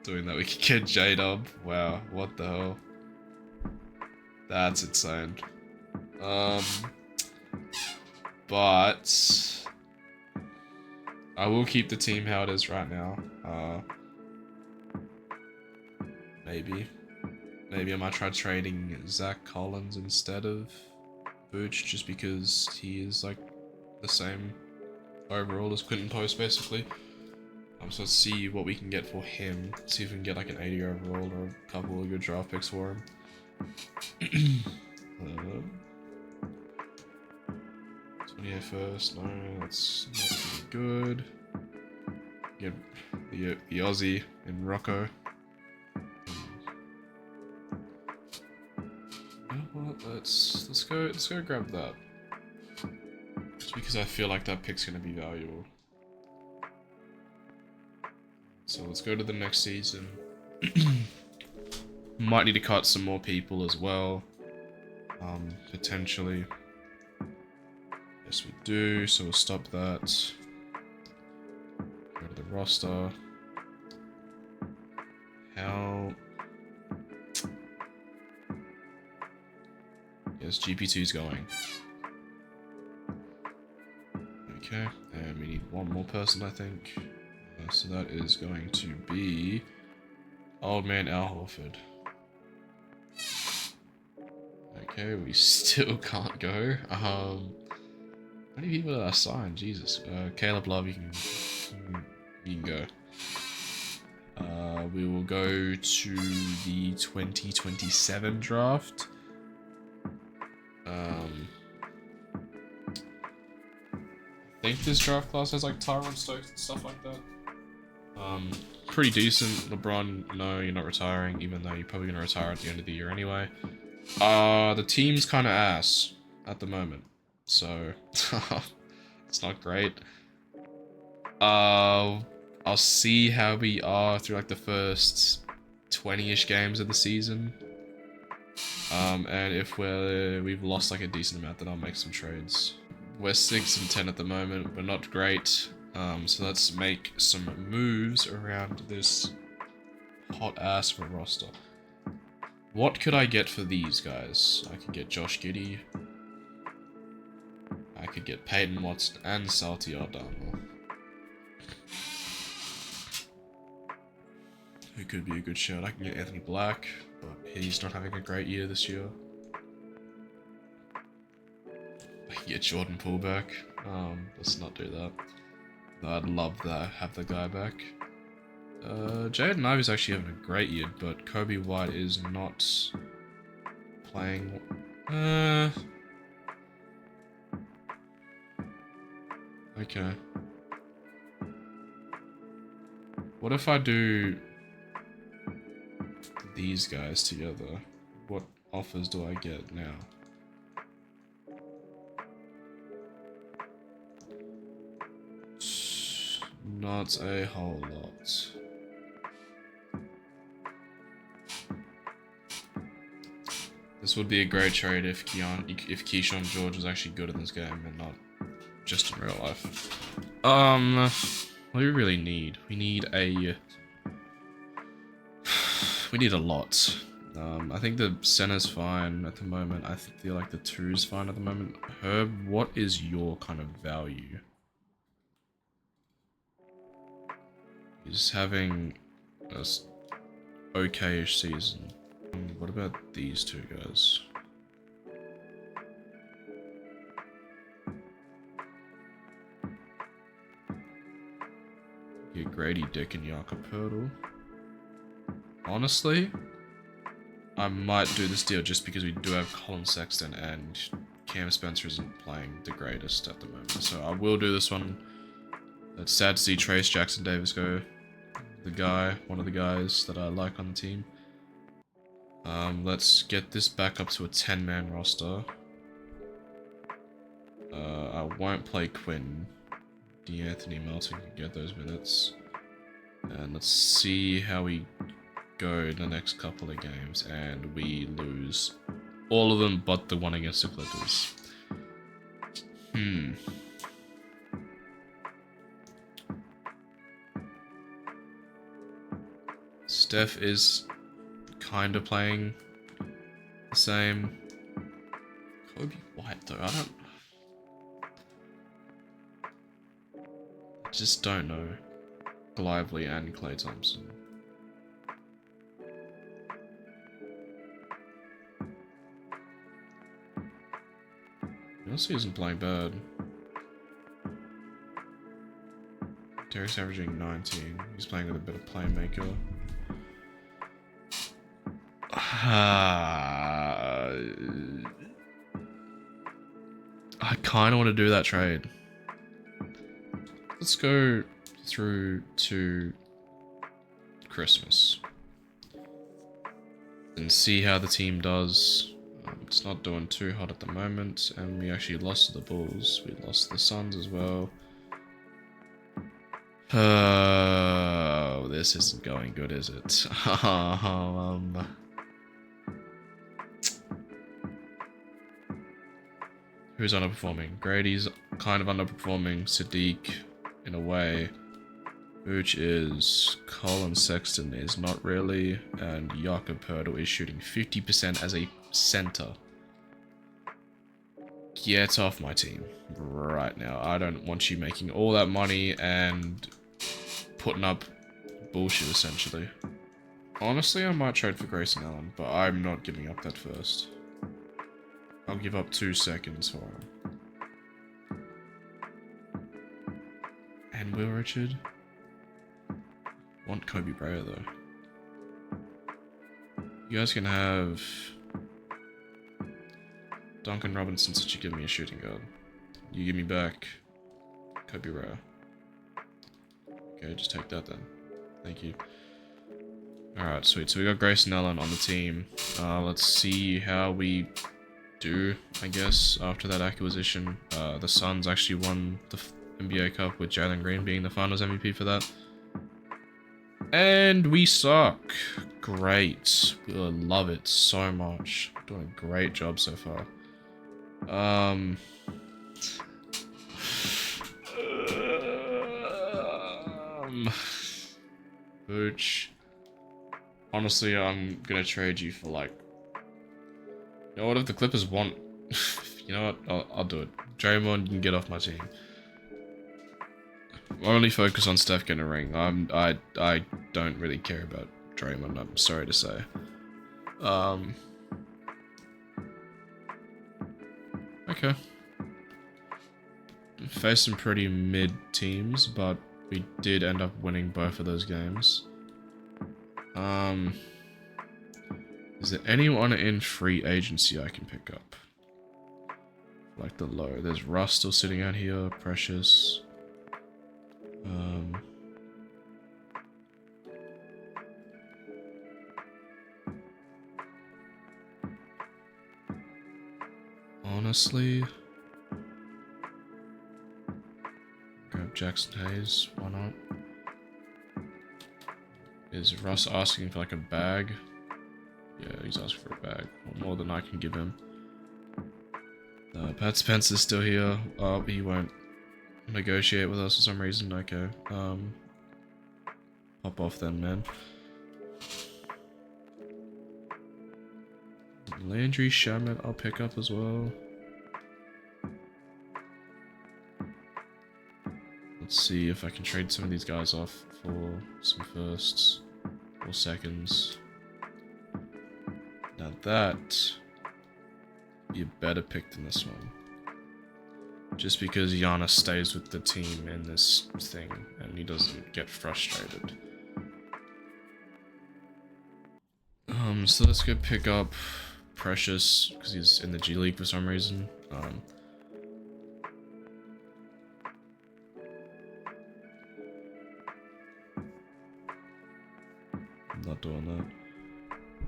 S1: doing that. We could get J-Dub. Wow, what the hell? That's insane. But I will keep the team how it is right now. Maybe I might try trading Zach Collins instead of Vooch, just because he is like the same overall as Quinton Post basically. So let's see what we can get for him. See if we can get like an 80 overall or a couple of good draft picks for him. 28 first, no, that's not really good. Get the Aussie in Rocco. You know what? Let's go grab that. Just because I feel like that pick's gonna be valuable. So let's go to the next season. Might need to cut some more people as well. Potentially. Yes, we do, so we'll stop that. Go to the roster. How? Yes, GP2's going. Okay, and we need one more person, I think. So that is going to be Old Man Al Horford. Okay, we still can't go. How many people did I sign? Jesus. Caleb Love, you can go. We will go to the 2027 draft. I think this draft class has like Tyron Stokes and stuff like that. Pretty decent. LeBron, no, you're not retiring, even though you're probably gonna retire at the end of the year anyway. The team's kind of ass at the moment, so it's not great. I'll see how we are through like the first 20-ish games of the season. And if we've lost like a decent amount, then I'll make some trades. We're 6-10 at the moment. We're not great. So let's make some moves around this hot ass of a roster. What could I get for these guys? I could get Josh Giddey. I could get Peyton Watson and Salty Aldama. Who could be a good shout? I can get Anthony Black, but he's not having a great year this year. I can get Jordan Poole back. Let's not do that. I'd love to have the guy back. Jaden Ivey's actually having a great year, but Kobe White is not playing. Okay. What if I do these guys together? What offers do I get now? Not a whole lot. This would be a great trade if Keyshawn George was actually good in this game and not just in real life. What do we really need? We need a... we need a lot. I think the center's fine at the moment. I feel like the 2's fine at the moment. Herb, what is your kind of value? He's having a okay-ish season. What about these two guys? Yeah, Grady Dick and Jakob Poeltl. Honestly, I might do this deal just because we do have Colin Sexton and Cam Spencer isn't playing the greatest at the moment. So I will do this one. It's sad to see Trace Jackson Davis go. One of the guys that I like on the team. Let's get this back up to a 10-man roster. I won't play Quinn. D'Anthony Melton can get those minutes. And let's see how we go in the next couple of games, and we lose all of them but the one against the Clippers. Steph is kind of playing the same. Kobe White though, I just don't know. Lively and Klay Thompson. Honestly, isn't playing bad. Derek's averaging 19. He's playing with a bit of playmaker. I kind of want to do that trade. Let's go through to Christmas and see how the team does. It's not doing too hot at the moment, and we actually lost to the Bulls. We lost to the Suns as well. Oh, this isn't going good, is it? Who's underperforming? Grady's kind of underperforming. Sadiq, in a way. Which is Colin Sexton is not really, and Jakob Poeltl is shooting 50% as a center. Get off my team right now. I don't want you making all that money and putting up bullshit, essentially. Honestly, I might trade for Grayson Allen, but I'm not giving up that first. I'll give up 2 seconds for him. And Will Richard? Want Kobe Bryant though. You guys can have Duncan Robinson since you give me a shooting guard. You give me back Kobe Bryant. Okay, just take that then. Thank you. Alright, sweet. So we got Grayson Allen on the team. Let's see how we do, I guess, after that acquisition. The Suns actually won the NBA Cup with Jalen Green being the finals MVP for that. And we suck. Great. We'll love it so much. Doing a great job so far. Booch. Honestly, I'm gonna trade you for like... You know what, if the Clippers want... you know what, I'll do it. Draymond, you can get off my team. Only focus on Steph getting a ring. I don't really care about Draymond, I'm sorry to say. Okay. Faced some pretty mid teams, but we did end up winning both of those games. Is there anyone in free agency I can pick up? Like the low. There's Russ still sitting out here, Precious. Honestly, grab Jackson Hayes, why not? Is Russ asking for like a bag? Yeah, he's asking for a bag. More than I can give him. Pat Spencer's still here. Oh, he won't negotiate with us for some reason. Okay. Pop off then, man. Landry Shaman I'll pick up as well. Let's see if I can trade some of these guys off for some firsts or seconds. Now that be a better pick than this one. Just because Giannis stays with the team in this thing and he doesn't get frustrated. So let's go pick up Precious because he's in the G League for some reason. I'm not doing that.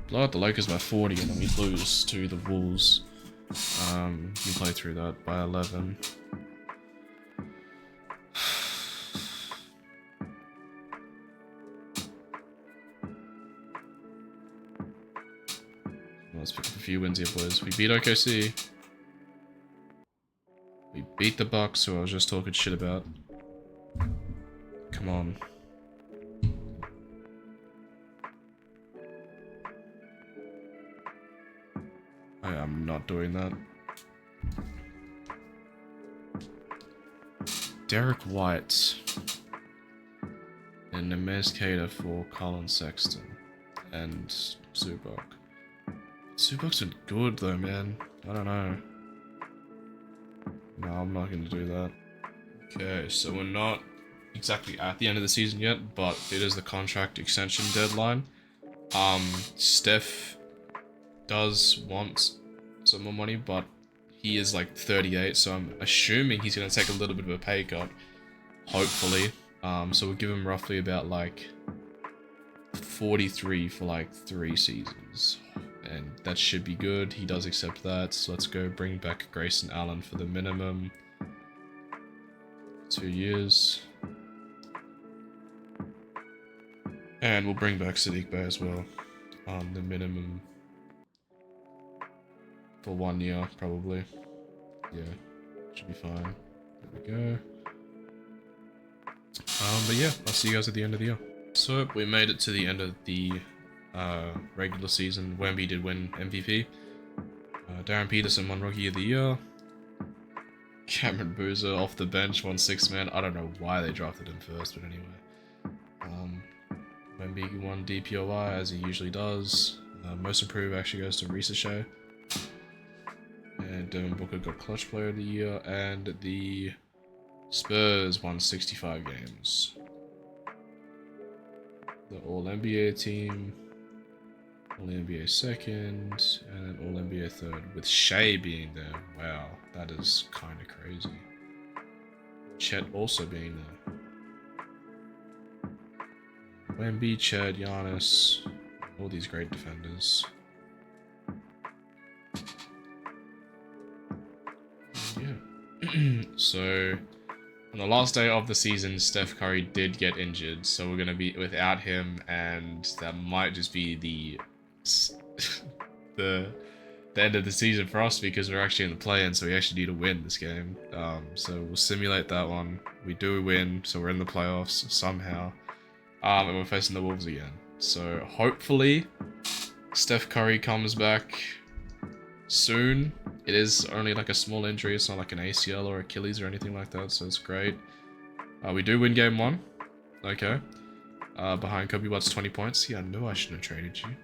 S1: Blow out the Lakers by 40 and then we lose to the Wolves. You play through that by 11. Let's pick up a few wins here, boys. We beat OKC. We beat the Bucks, who I was just talking shit about. Come on. I am not doing that. Derek White. And Nemez Cater for Colin Sexton. And Zubac. Zubac's been good though, man. I don't know. No, I'm not going to do that. Okay, so we're not exactly at the end of the season yet, but it is the contract extension deadline. Steph does want some more money, but he is like 38, so I'm assuming he's going to take a little bit of a pay cut. Hopefully. So we'll give him roughly about like 43 for like 3 seasons. And that should be good. He does accept that. So let's go bring back Grayson Allen for the minimum. 2 years. And we'll bring back Sadiq Bey as well. On the minimum. For 1 year, probably. Yeah, should be fine. There we go. But yeah, I'll see you guys at the end of the year. So we made it to the end of the regular season. Wemby did win MVP. Darren Peterson won Rookie of the Year. Cameron Boozer off the bench won 6th man. I don't know why they drafted him first, but anyway. Wemby won DPOI as he usually does. Most improved actually goes to Risa Shea. And Devin Booker got Clutch Player of the Year, and the Spurs won 65 games. The All-NBA team, All-NBA second, and then All-NBA third, with Shea being there. Wow, that is kind of crazy. Chet also being there. Wemby, Chet, Giannis, all these great defenders. Yeah. So, on the last day of the season, Steph Curry did get injured, so we're going to be without him, and that might just be the end of the season for us because we're actually in the play-in, so we actually need to win this game. So we'll simulate that one. We do win, so we're in the playoffs somehow, and we're facing the Wolves again. So hopefully Steph Curry comes back soon. It is only like a small injury, it's not like an ACL or Achilles or anything like that, so it's great. We do win game 1. Okay. Behind Kobe Watts 20 points. Yeah, I knew I shouldn't have traded you.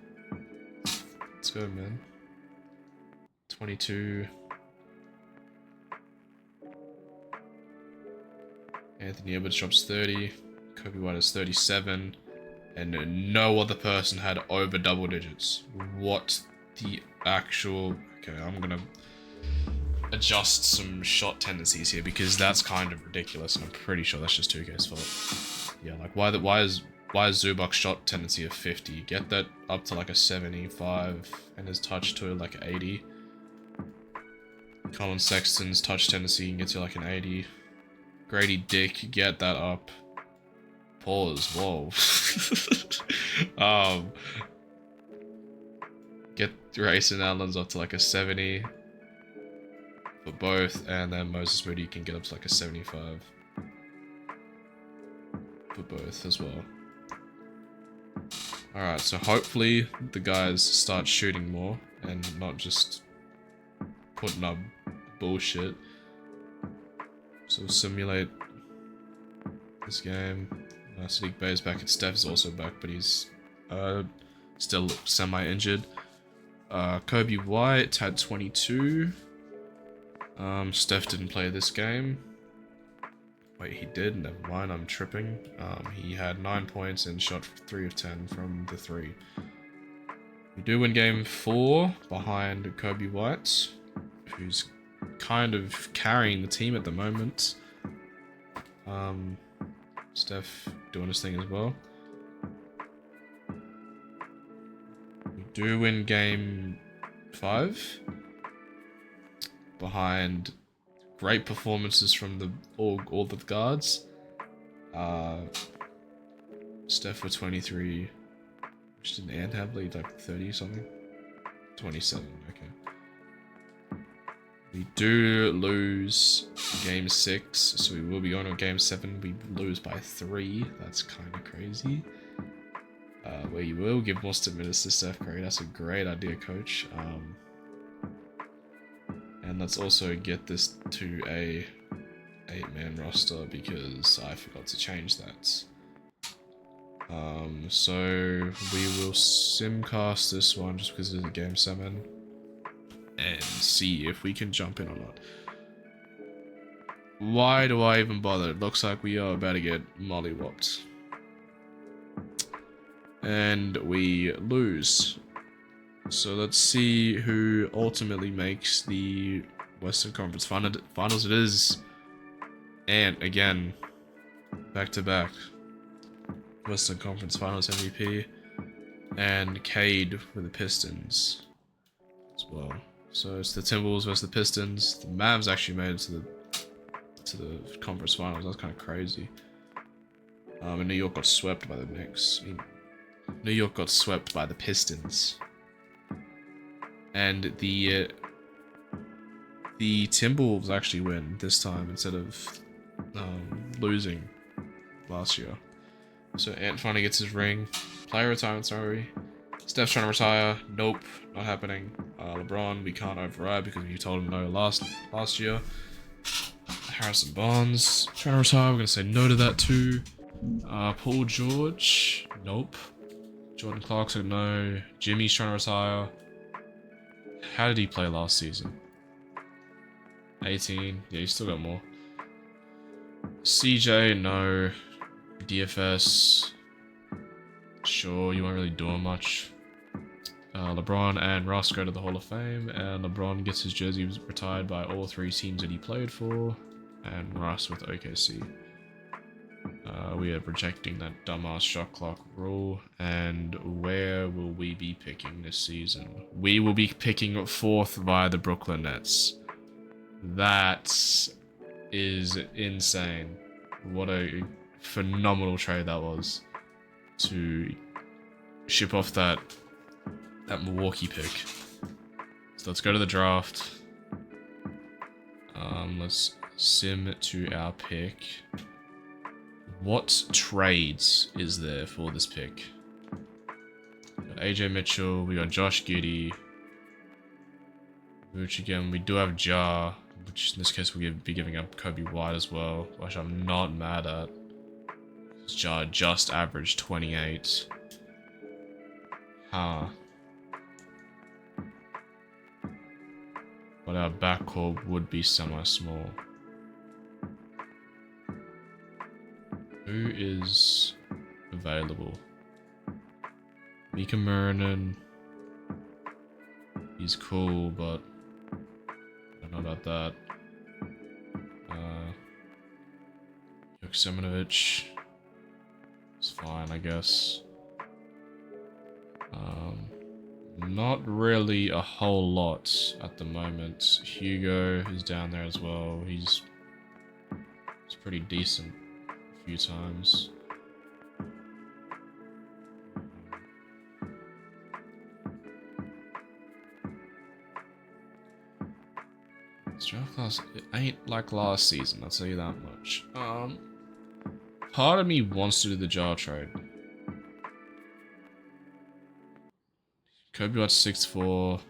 S1: Let's go, man. 22. Anthony Edwards drops 30. Kobe White is 37. And no other person had over double digits. What the actual... Okay, I'm gonna adjust some shot tendencies here because that's kind of ridiculous, and I'm pretty sure that's just 2K's fault. Yeah, like why is Zubac's shot tendency of 50? Get that up to like a 75, and his touch to like 80. Colin Sexton's touch tendency can get to like an 80. Grady Dick, get that up. Pause. Whoa. Get Grayson Allen's up to like a 70 for both, and then Moses Moody can get up to like a 75. for both as well. Alright, so hopefully the guys start shooting more and not just putting up bullshit. So we'll simulate this game. Sadiq Bey's back, and Steph's also back, but he's still semi-injured. Kobe White had 22. Steph didn't play this game. Wait, he did? Never mind, I'm tripping. He had 9 points and shot 3 of 10 from the 3. We do win game 4 behind Kobe White, who's kind of carrying the team at the moment. Steph doing his thing as well. We do win game 5 behind great performances from all the guards. Steph for 23. Which didn't Ant have lead like 30 something? 27, okay. We do lose game 6, so we will be on game 7. We lose by 3. That's kind of crazy. We will give more minutes to Steph Curry. That's a great idea, coach. And let's also get this to a 8-man roster because I forgot to change that. So we will simcast this one just because it's a game 7 and see if we can jump in or not. Why do I even bother? It looks like we are about to get mollywopped. And we lose. So let's see who ultimately makes the Western Conference Finals. It is Ant again, back to back. Western Conference Finals MVP, and Cade with the Pistons as well. So it's the Timberwolves versus the Pistons. The Mavs actually made it to the Conference Finals. That's kind of crazy. And New York got swept by the Knicks. New York got swept by the Pistons. And the Timberwolves actually win this time instead of losing last year. So Ant finally gets his ring. Player retirement, sorry. Steph's trying to retire. Nope, not happening. LeBron, we can't override because you told him no last year. Harrison Barnes trying to retire. We're gonna say no to that too. Paul George, nope. Jordan Clarkson, no. Jimmy's trying to retire. How did he play last season? 18. Yeah, he's still got more. CJ, no. DFS, sure, you weren't really doing much. LeBron and Russ go to the Hall of Fame, and LeBron gets his jersey retired by all 3 teams that he played for, and Russ with OKC. We are rejecting that dumbass shot clock rule, and where will we be picking this season? We will be picking 4th via the Brooklyn Nets. That is insane. What a phenomenal trade that was to ship off that Milwaukee pick. So let's go to the draft. Let's sim to our pick. What trades is there for this pick? We got AJ Mitchell, we got Josh Giddey, which again we do have Ja, which in this case we'll be giving up Kobe White as well, which I'm not mad at. Ja just averaged 28. Huh. But our backcourt would be semi-small. Who is available? Mika Murinen. He's cool, but I don't know about that. Joksimovic. It's fine, I guess. Not really a whole lot at the moment. Hugo is down there as well. He's pretty decent a few times. This draft class, it ain't like last season, I'll tell you that much. Part of me wants to do the jar trade. Kobe White's 6'4".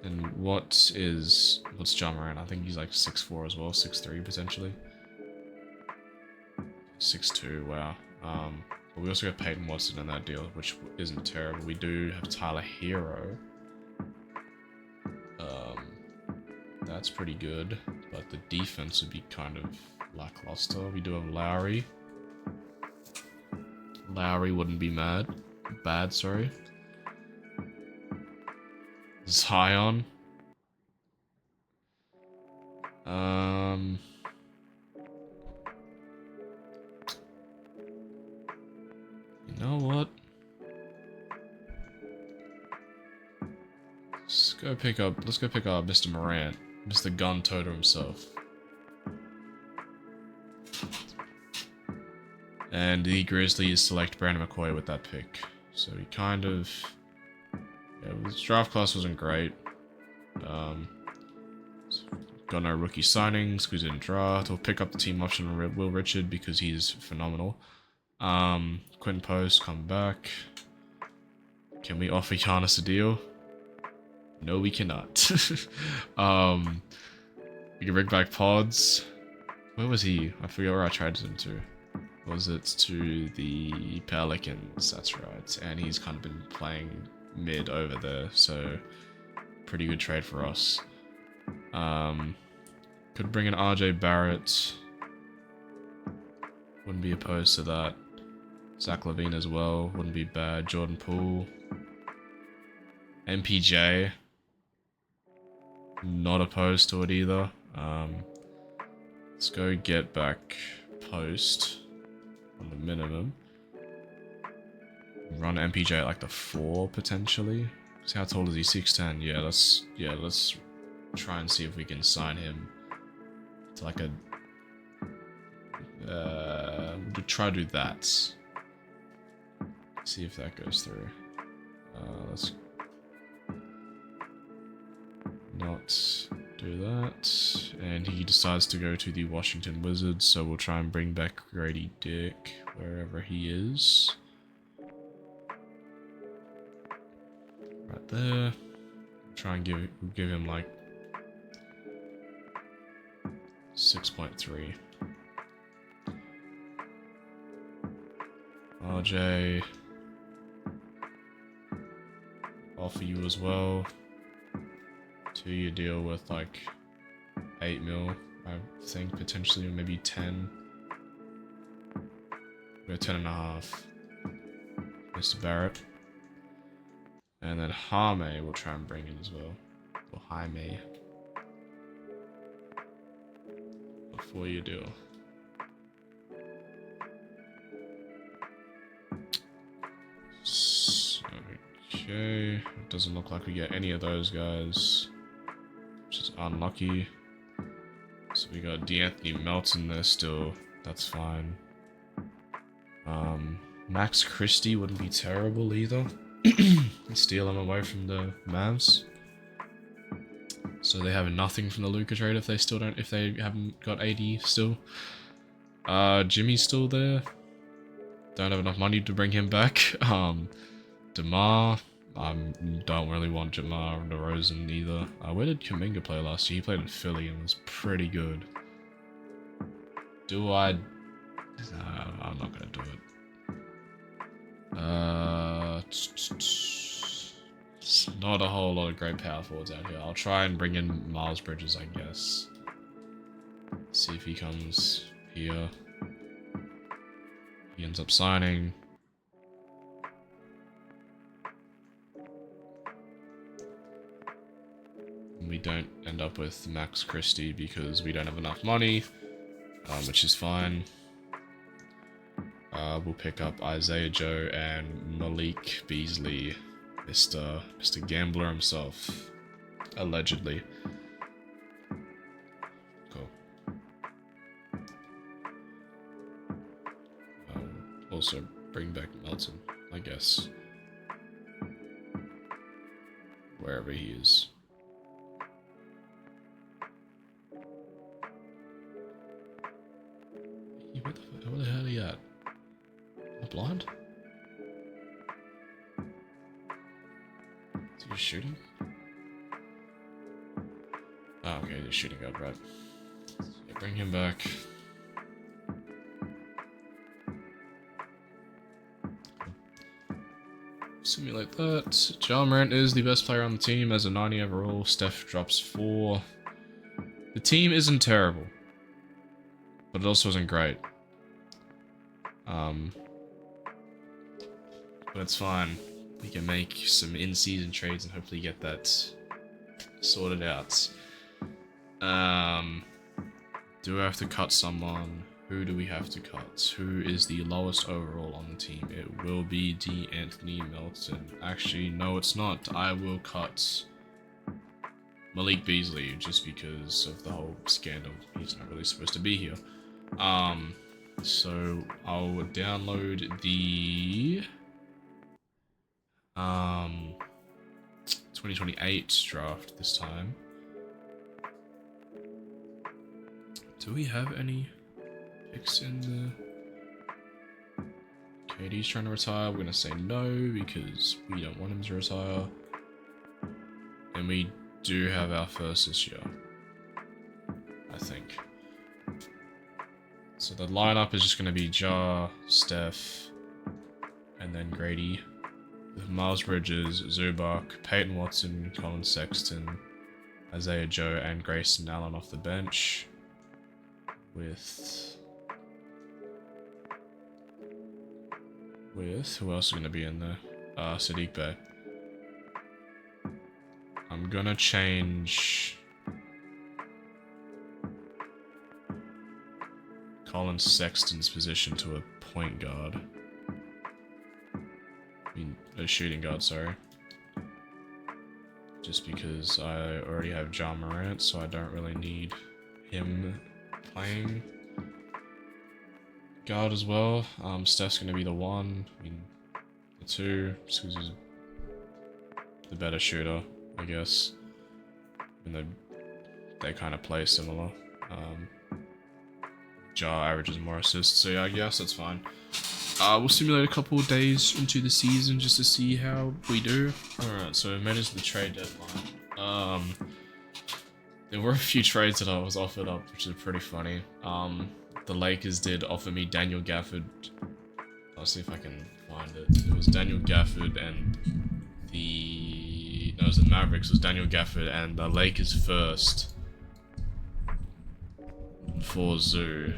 S1: And what's Ja Morant? I think he's like 6'4" as well, 6'3" potentially. 6'2", wow. But we also got Peyton Watson in that deal, which isn't terrible. We do have Tyler Hero. That's pretty good, but the defense would be kind of lackluster. We do have Lowry. Lowry wouldn't be bad, sorry. Zion. You know what? Let's go pick up Mr. Morant. Mr. Gun Toter himself. And the Grizzlies select Brandon McCoy with that pick. So he kind of... Yeah, his draft class wasn't great. Got no rookie signings because he didn't draft. We'll pick up the team option on Will Richard because he's phenomenal. Quentin Post, come back. Can we offer Giannis a deal? No, we cannot. We can bring back Pods. Where was he? I forget where I traded him to. Was it to the Pelicans? That's right. And he's kind of been playing mid over there, so pretty good trade for us. Could bring in RJ Barrett. Wouldn't be opposed to that. Zach LaVine as well. Wouldn't be bad. Jordan Poole. MPJ. Not opposed to it either. Let's go get back Post on the minimum. Run MPJ at like the 4 potentially. See how tall is he? 6'10". Yeah, let's try and see if we can sign him to like a. We'll try to do that. See if that goes through. Let's not do that. And he decides to go to the Washington Wizards, so we'll try and bring back Grady Dick wherever he is. Right there. Try and give him like 6.3. RJ. Offer you as well. 2-year deal with like 8 mil, I think, potentially, or maybe 10. We're 10.5. Mr. Barrett. And then Jaime we'll try and bring in as well. Or Jaime. A 4-year deal. Okay. It doesn't look like we get any of those guys, which is unlucky. So we got D'Anthony Melton there still. That's fine. Max Christie wouldn't be terrible either. Steal him away from the Mavs. So they have nothing from the Luka trade if they haven't got AD still. Jimmy's still there. Don't have enough money to bring him back. DeMar. Don't really want Jamar DeRozan either. Where did Kuminga play last year? He played in Philly and was pretty good. I'm not gonna do it. It's not a whole lot of great power forwards out here. I'll try and bring in Miles Bridges, I guess. See if he comes here. He ends up signing. We don't end up with Max Christie because we don't have enough money, which is fine. We'll pick up Isaiah Joe and Malik Beasley, Mr. Gambler himself, allegedly. Cool. Also bring back Melton, I guess, wherever he is. blind? Is he shooting? Oh, okay, he's shooting guard, right. Yeah, bring him back. Simulate that. Ja Morant is the best player on the team as a 90 overall. Steph drops 4. The team isn't terrible, but it also isn't great. But it's fine. We can make some in-season trades and hopefully get that sorted out. Do I have to cut someone? Who do we have to cut? Who is the lowest overall on the team? It will be Anthony Melton. Actually, no, it's not. I will cut Malik Beasley just because of the whole scandal. He's not really supposed to be here. So I'll download the 2028 draft this time. Do we have any picks in the... KD's trying to retire. We're gonna say no because we don't want him to retire. And we do have our first this year, I think. So the lineup is just gonna be Ja, Steph, and then Grady. With Miles Bridges, Zubac, Peyton Watson, Colin Sexton, Isaiah Joe, and Grayson Allen off the bench. With who else is going to be in there? Sadiq Bey. I'm going to change Colin Sexton's position to a point guard. I mean, a shooting guard, sorry. Just because I already have Ja Morant, so I don't really need him playing guard as well. Steph's going to be the 1, I mean, the 2, just because he's the better shooter, I guess. And they kind of play similar. Ja averages more assists, so yeah, I guess that's fine. We'll simulate a couple of days into the season just to see how we do. Alright, so we made it to the trade deadline. There were a few trades that I was offered up, which is pretty funny. The Lakers did offer me Daniel Gafford. I'll see if I can find it. It was Daniel Gafford and no, it was the Mavericks. It was Daniel Gafford and the Lakers first for Zoo.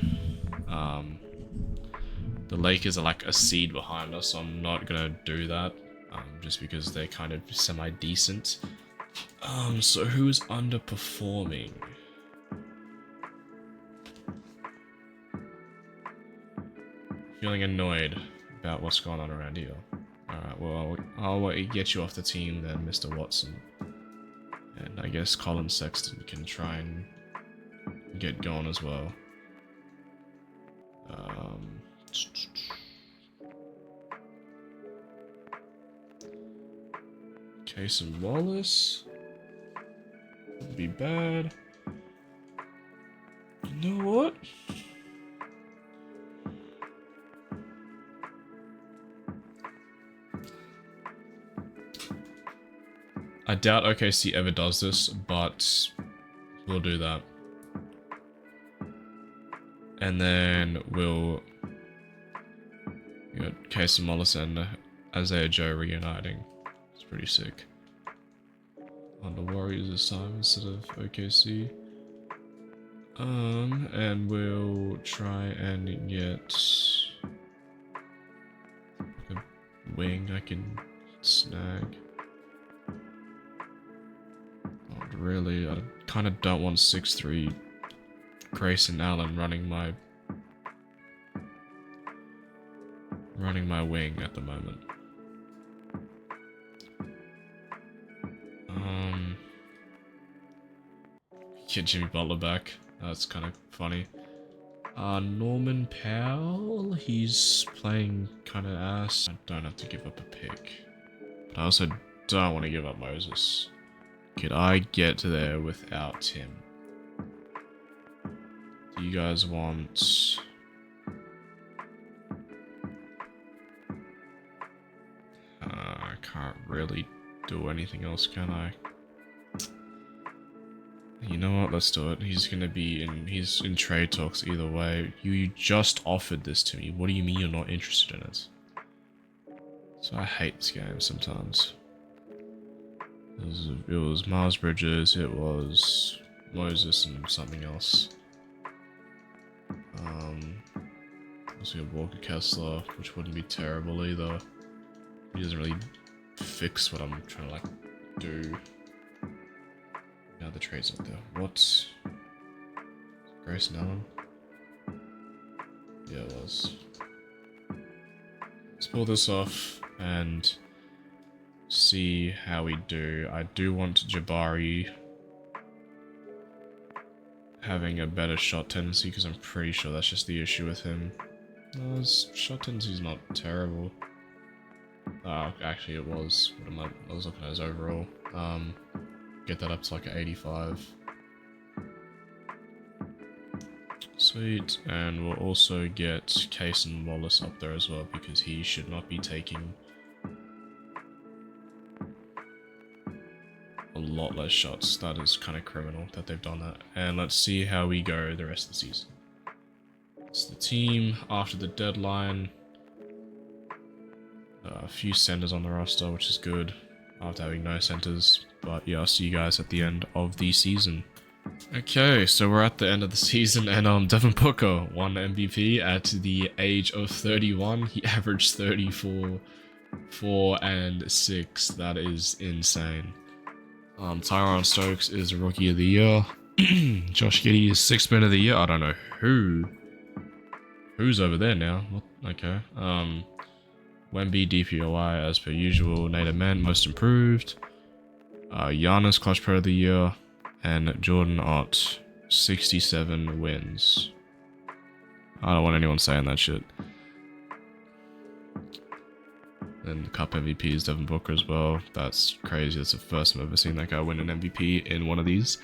S1: The Lakers are like a seed behind us, so I'm not gonna do that, just because they're kind of semi-decent. So who's underperforming? Feeling annoyed about what's going on around here. Alright, well, I'll get you off the team then, Mr. Watson. And I guess Colin Sexton can try and get going as well. Casey Wallace would be bad. You know what? I doubt OKC ever does this, but we'll do that. And then we'll... We got Casey Wallace and Isaiah Joe reuniting. It's pretty sick. On the Warriors this time instead of OKC. And we'll try and get a wing I can snag. Not really, I kind of don't want 6'3" Grayson Allen running my wing at the moment. Get Jimmy Butler back. That's kind of funny. Norman Powell, he's playing kind of ass. I don't have to give up a pick, but I also don't want to give up Moses. Could I get there without him? Do you guys want can't really do anything else, can I? You know what? Let's do it. He's in trade talks either way. You just offered this to me. What do you mean you're not interested in it? So I hate this game sometimes. It was Miles Bridges, it was Moses and something else. Also got Walker Kessler, which wouldn't be terrible either. He doesn't really fix what I'm trying to like do. Now the trade's not there. What? Grayson Allen? Yeah, it was. Let's pull this off and see how we do. I do want Jabari having a better shot tendency because I'm pretty sure that's just the issue with him. No, his shot tendency's not terrible. Actually it was. I was looking at his overall. Get that up to like an 85. Sweet, and we'll also get Cason Wallace up there as well because he should not be taking a lot less shots. That is kind of criminal that they've done that. And let's see how we go the rest of the season. It's the team after the deadline. A few centers on the roster, which is good after having no centers. But yeah, I'll see you guys at the end of the season. Okay, so we're at the end of the season, and Devin Booker won MVP at the age of 31. He averaged 34, 4, and 6. That is insane. Tyron Stokes is Rookie of the Year. Josh Giddey is 6th Man of the Year. I don't know who's over there now. What? Okay. Wemby DPOI as per usual. Nate Ament Most Improved. Giannis Clutch Player of the Year. And Jordan Ott 67 wins. I don't want anyone saying that shit. And the Cup MVP is Devin Booker as well. That's crazy. That's the first time I've ever seen that guy win an MVP in one of these.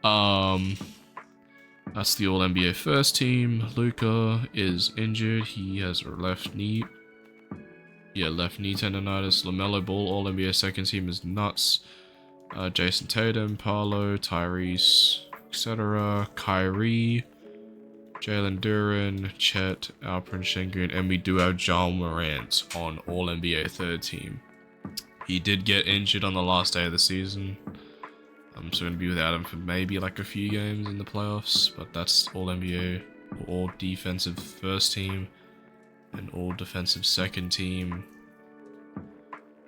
S1: That's the All-NBA first team. Luka is injured. He has a left knee. Yeah, left knee tendonitis. LaMelo Ball, All-NBA second team is nuts. Jason Tatum, Paolo, Tyrese, etc. Kyrie, Jalen Duren, Chet, Alperen Şengün, and we do have John Morant on All-NBA third team. He did get injured on the last day of the season. I'm still going to be without him for maybe like a few games in the playoffs, but that's All-NBA, all defensive first team, and all defensive second team.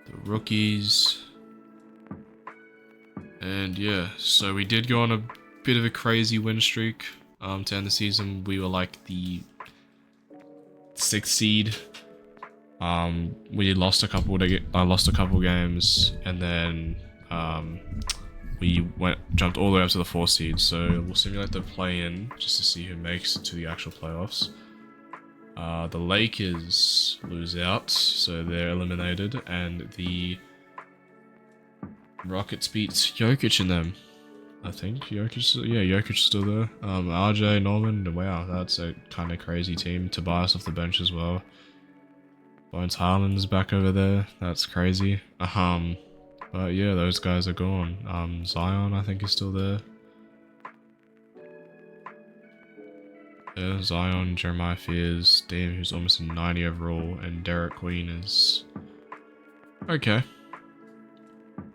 S1: The rookies. And yeah, so we did go on a bit of a crazy win streak. To end the season, we were like the 6th seed. We lost a couple. I lost a couple games, and then we jumped all the way up to the 4th seed. So we'll simulate the play-in just to see who makes it to the actual playoffs. The Lakers lose out, so they're eliminated, and the Rockets beats Jokic in them. I think Jokic is still there. RJ, Norman, wow, that's a kind of crazy team. Tobias off the bench as well. Bones Harlan's back over there. That's crazy. But yeah, those guys are gone. Zion, I think, is still there. Yeah, Zion, Jeremiah Fears, Dame, who's almost a 90 overall, and Derek Queen is okay.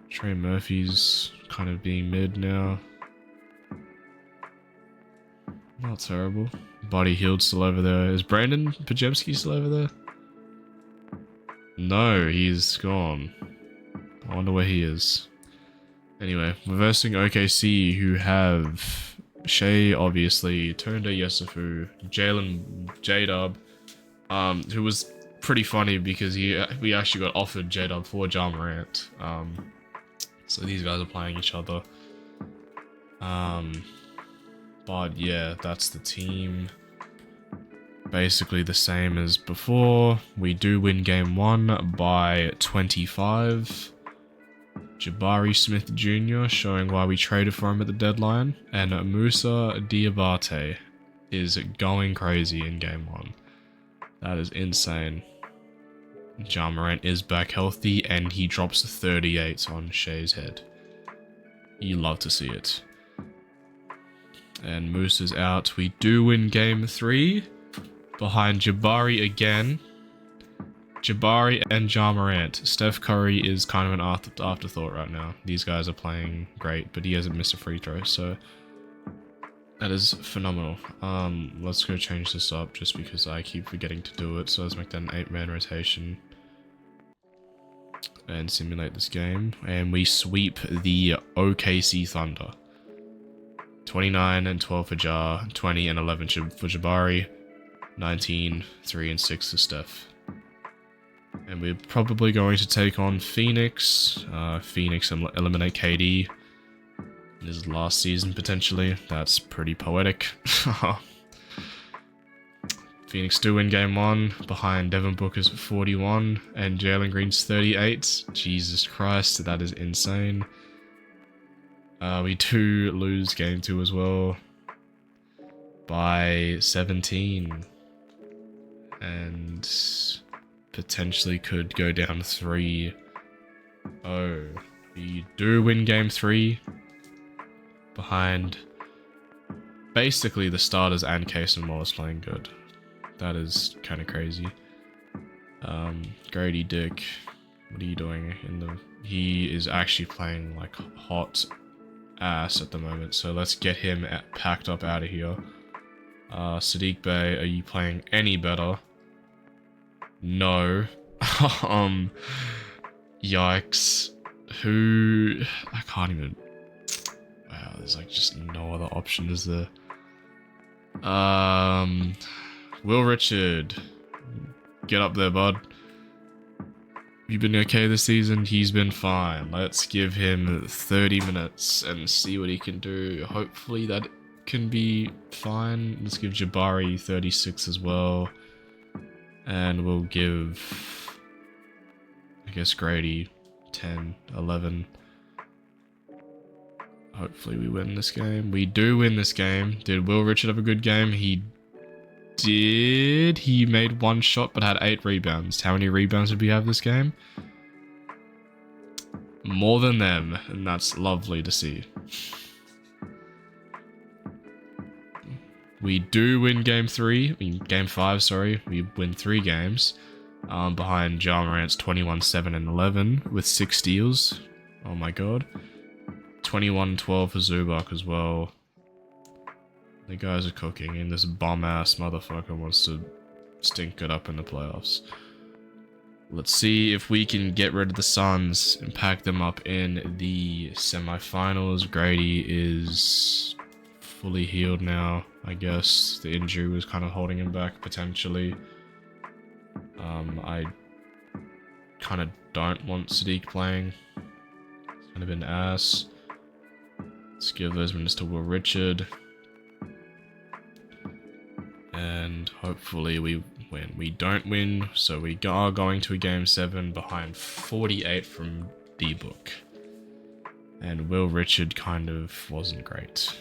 S1: Trey Murphy's kind of being mid now. Not terrible. Buddy Hield's still over there. Is Brandon Pajemski still over there? No, he's gone. I wonder where he is. Anyway, we're versing OKC, who have Shea, obviously, Tunda Yesufu, Jalen J-Dub, who was pretty funny because we actually got offered J-Dub for Ja Morant. So these guys are playing each other. But yeah, that's the team. Basically the same as before. We do win game 1 by 25. Jabari Smith Jr. showing why we traded for him at the deadline. And Musa Diabate is going crazy in game 1. That is insane. Ja Morant is back healthy, and he drops 38 on Shea's head. You love to see it. And Moose is out. We do win game 3 behind Jabari again. Jabari and Ja Morant. Steph Curry is kind of an afterthought right now. These guys are playing great, but he hasn't missed a free throw, so that is phenomenal. Let's go change this up just because I keep forgetting to do it. So let's make that an 8-man rotation and simulate this game. And we sweep the OKC Thunder. 29 and 12 for Ja, 20 and 11 for Jabari, 19, 3 and 6 for Steph. And we're probably going to take on Phoenix. Phoenix eliminate KD. This is last season, potentially. That's pretty poetic. Phoenix do win game 1, behind Devin Booker's 41 and Jalen Green's 38. Jesus Christ, that is insane. We do lose game 2 as well, by 17. And potentially could go down 3-0. We do win game 3. Behind basically the starters and Cason Wallace playing good. That is kind of crazy. Grady Dick, what are you doing he is actually playing like hot ass at the moment, so let's get him packed up out of here. Sadiq Bey, are you playing any better? No. Yikes. Who? I can't even. Wow, there's like just no other option, is there? Will Richard. Get up there, bud. You been okay this season? He's been fine. Let's give him 30 minutes and see what he can do. Hopefully that can be fine. Let's give Jabari 36 as well. And we'll give, I guess, Grady 10, 11. Hopefully we win this game. We do win this game. Did Will Richard have a good game? He did. He made 1 shot but had 8 rebounds. How many rebounds did we have this game? More than them, and that's lovely to see. We do win game 3. Game 5, sorry. We win 3 games. Behind Ja Morant's 21, 7 and 11 with 6 steals. Oh my god. 21, 12 for Zubac as well. The guys are cooking, and this bum-ass motherfucker wants to stink it up in the playoffs. Let's see if we can get rid of the Suns and pack them up in the semifinals. Grady is fully healed now, I guess. The injury was kind of holding him back, potentially. I kind of don't want Sadiq playing. It's kind of been ass. Let's give those minutes to Will Richard. And hopefully we win. We don't win, so we are going to a game 7 behind 48 from D-Book. And Will Richard kind of wasn't great.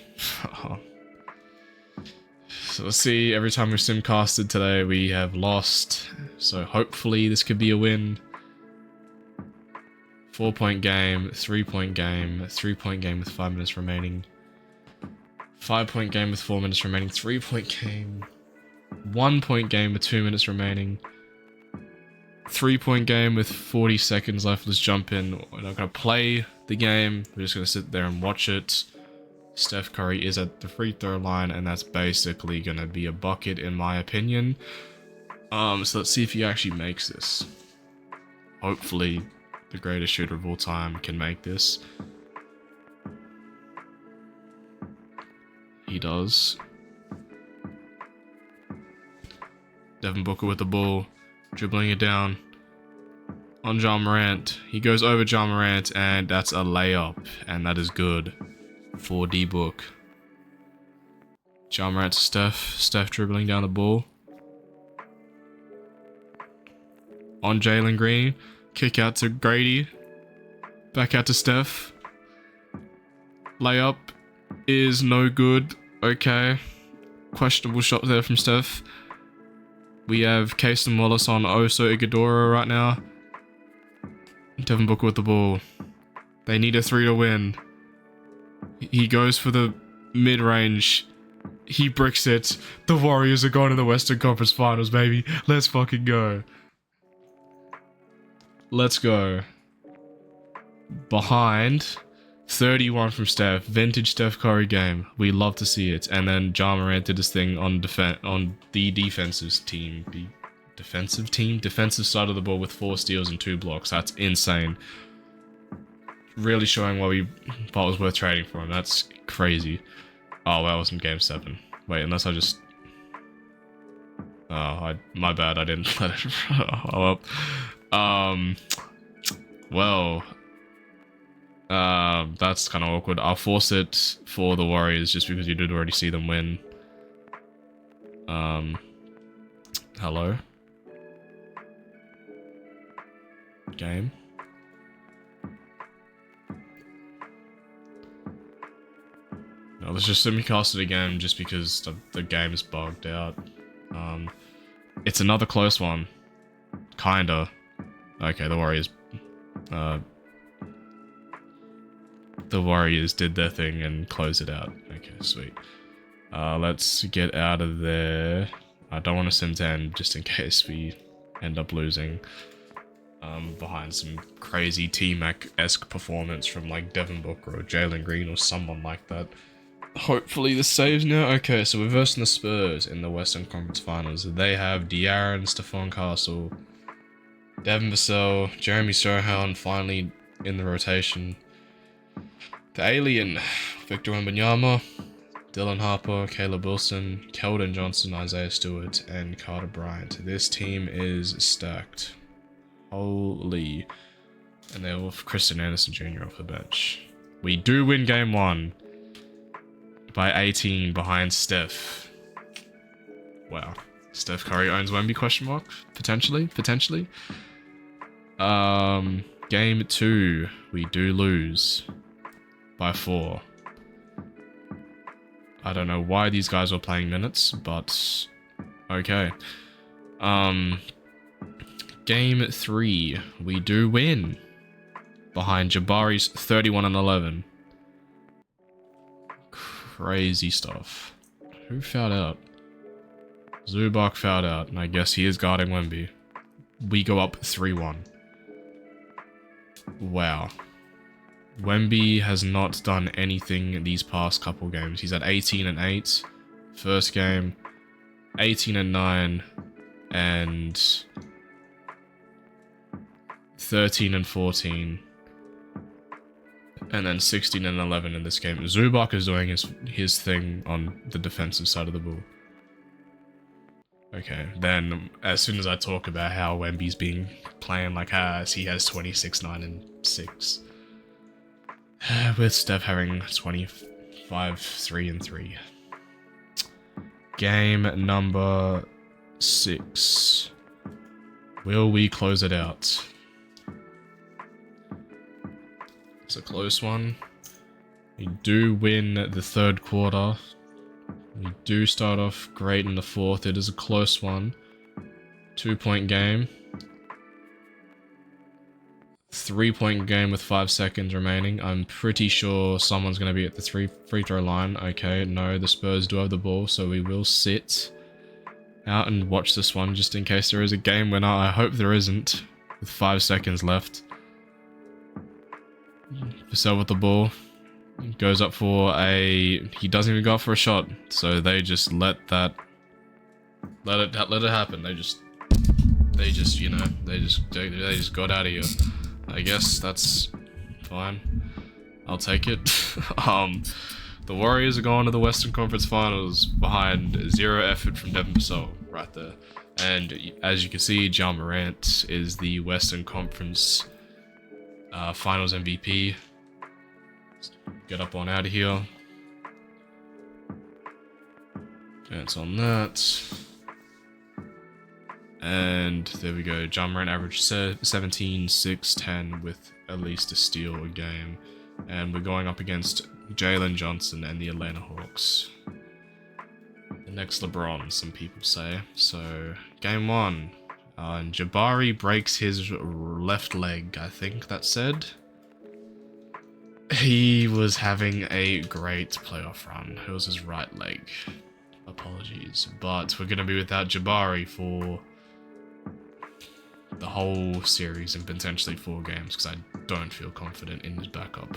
S1: So let's see, every time we've simcasted today we have lost. So hopefully this could be a win. 4-point game, 3-point game, 3-point game with 5 minutes remaining. 5-point game with 4 minutes remaining, 3-point game. 1-point game with 2 minutes remaining. 3-point game with 40 seconds left. Let's jump in. We're not going to play the game. We're just going to sit there and watch it. Steph Curry is at the free throw line, and that's basically going to be a bucket in my opinion. So let's see if he actually makes this. Hopefully the greatest shooter of all time can make this. He does. Devin Booker with the ball, dribbling it down on Ja Morant. He goes over Ja Morant, and that's a layup, and that is good for D-Book. Ja Morant to Steph. Steph dribbling down the ball. On Jalen Green. Kick out to Grady. Back out to Steph. Layup is no good. Okay. Questionable shot there from Steph. We have Casey Wallace on Oso Iguodala right now. Devin Booker with the ball. They need a 3 to win. He goes for the mid-range. He bricks it. The Warriors are going to the Western Conference Finals, baby. Let's fucking go. Let's go. Behind. 31 from Steph. Vintage Steph Curry game. We love to see it. And then Ja Morant did his thing on the defensive team. The defensive team? Defensive side of the ball with 4 steals and 2 blocks. That's insane. Really showing why we thought it was worth trading for him. That's crazy. Oh, that was in game 7. Wait, unless I just... Oh, my bad, I didn't let it follow up. Well... that's kind of awkward. I'll force it for the Warriors just because you did already see them win. Hello? Game? No, let's just simulcast it again just because the game is bugged out. It's another close one. Kinda. Okay, the Warriors did their thing and closed it out. Okay, sweet. Let's get out of there. I don't want to sim 10 just in case we end up losing. Behind some crazy T-Mac-esque performance from like Devin Booker or Jalen Green or someone like that. Hopefully this saves now. Okay, so we're versing the Spurs in the Western Conference Finals. They have De'Aaron, Stephon Castle, Devin Vassell, Jeremy Sohan finally in the rotation. The Alien, Victor Wembanyama, Dylan Harper, Caleb Wilson, Keldon Johnson, Isaiah Stewart, and Carter Bryant. This team is stacked. Holy. And they're with Kristen Anderson Jr. off the bench. We do win game 1 by 18 behind Steph. Wow. Steph Curry owns Wemby, question mark? Potentially? Game 2, we do lose by 4. I don't know why these guys were playing minutes, but okay. Game 3, we do win behind Jabari's 31-11. Crazy stuff. Who fouled out? Zubac fouled out, and I guess he is guarding Wemby. We go up 3-1. Wow. Wemby has not done anything these past couple games. He's at 18-8. First game, 18-9, and 13-14. And then 16-11 in this game. Zubac is doing his thing on the defensive side of the ball. Okay, then as soon as I talk about how Wemby's playing like as he has 26, 9, and 6. With Steph having 25, 3, and 3. Game number 6. Will we close it out? It's a close one. We do win the 3rd quarter. We do start off great in the 4th. It is a close one. 2-point game. 3-point game with 5 seconds remaining. I'm pretty sure someone's going to be at the free throw line. Okay, no, the Spurs do have the ball, so we will sit out and watch this one just in case there is a game winner. I hope there isn't, with 5 seconds left. Vassell with the ball. Goes up for he doesn't even go up for a shot, so they just let it happen. They just got out of here. I guess that's fine. I'll take it. The Warriors are going to the Western Conference Finals behind 0 effort from Devin Vassell right there. And as you can see, Ja Morant is the Western Conference Finals MVP. Get up on out of here. Chance on that. And there we go. Ja Morant averaged 17, 6, 10 with at least a steal a game. And we're going up against Jalen Johnson and the Atlanta Hawks. The next LeBron, some people say. So game 1. And Jabari breaks his left leg, I think that said. He was having a great playoff run. It was his right leg. Apologies. But we're going to be without Jabari for the whole series and potentially 4 games because I don't feel confident in his backup.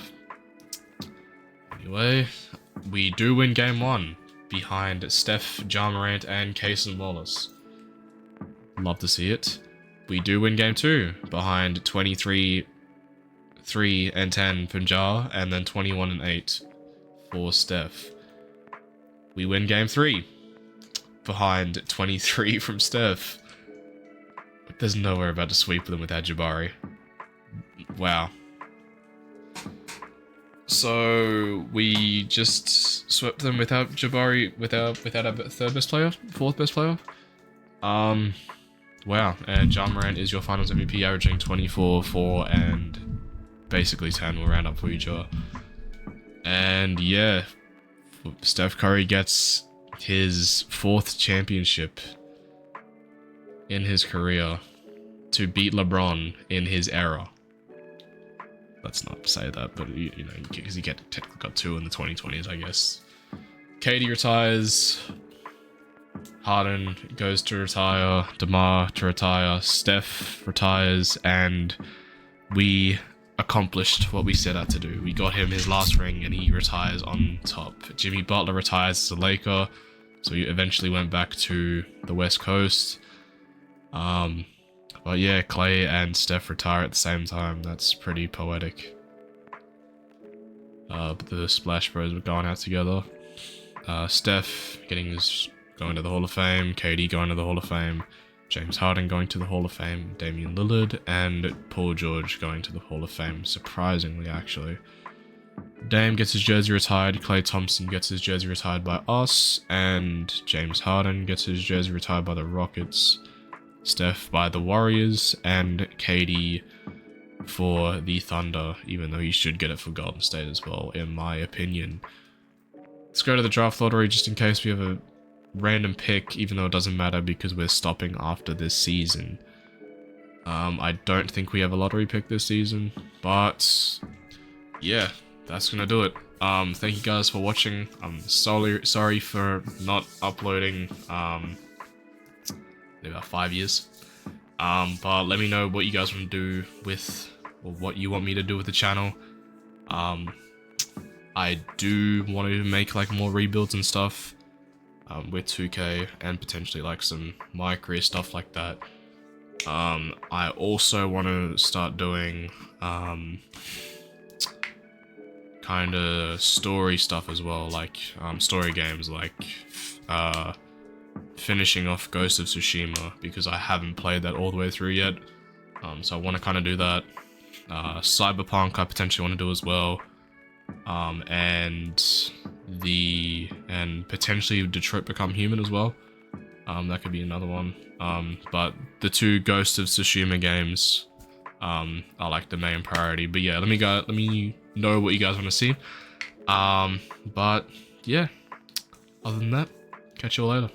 S1: Anyway, we do win game 1 behind Steph, Ja Morant, and Cason Wallace. Love to see it. We do win game 2 behind 23, 3, and 10 from Ja, and then 21 and 8 for Steph. We win game 3 behind 23 from Steph. There's no way about to sweep them without Jabari. Wow. So we just swept them without Jabari, without our 3rd best player, 4th best player. Wow. And Ja Morant is your Finals MVP, averaging 24, 4, and basically 10. We'll round up for each other. And yeah, Steph Curry gets his 4th championship in his career to beat LeBron in his era. Let's not say that, but you know, because he technically got 2 in the 2020s, I guess. KD retires. Harden goes to retire. DeMar to retire. Steph retires, and we accomplished what we set out to do. We got him his last ring, and he retires on top. Jimmy Butler retires as a Laker, so he eventually went back to the West Coast. But yeah, Clay and Steph retire at the same time. That's pretty poetic. The Splash Bros were going out together. Steph going to the Hall of Fame. KD going to the Hall of Fame. James Harden going to the Hall of Fame. Damian Lillard and Paul George going to the Hall of Fame. Surprisingly, actually. Dame gets his jersey retired. Klay Thompson gets his jersey retired by us. And James Harden gets his jersey retired by the Rockets. Steph by the Warriors, and KD for the Thunder, even though he should get it for Golden State as well, in my opinion. Let's go to the draft lottery just in case we have a random pick, even though it doesn't matter because we're stopping after this season. I don't think we have a lottery pick this season, but yeah, that's gonna do it. Thank you guys for watching. I'm sorry for not uploading about 5 years. But let me know what you guys want to do with, or what you want me to do with the channel. I do want to make like more rebuilds and stuff with 2K and potentially like some My Career stuff like that. I also want to start doing kind of story stuff as well, like story games, like finishing off Ghost of Tsushima, because I haven't played that all the way through yet. So I want to kind of do that. Cyberpunk I potentially want to do as well. And potentially Detroit Become Human as well. That could be another one. But the 2 Ghost of Tsushima games are like the main priority. But yeah, let me know what you guys want to see. But yeah, other than that, catch you all later.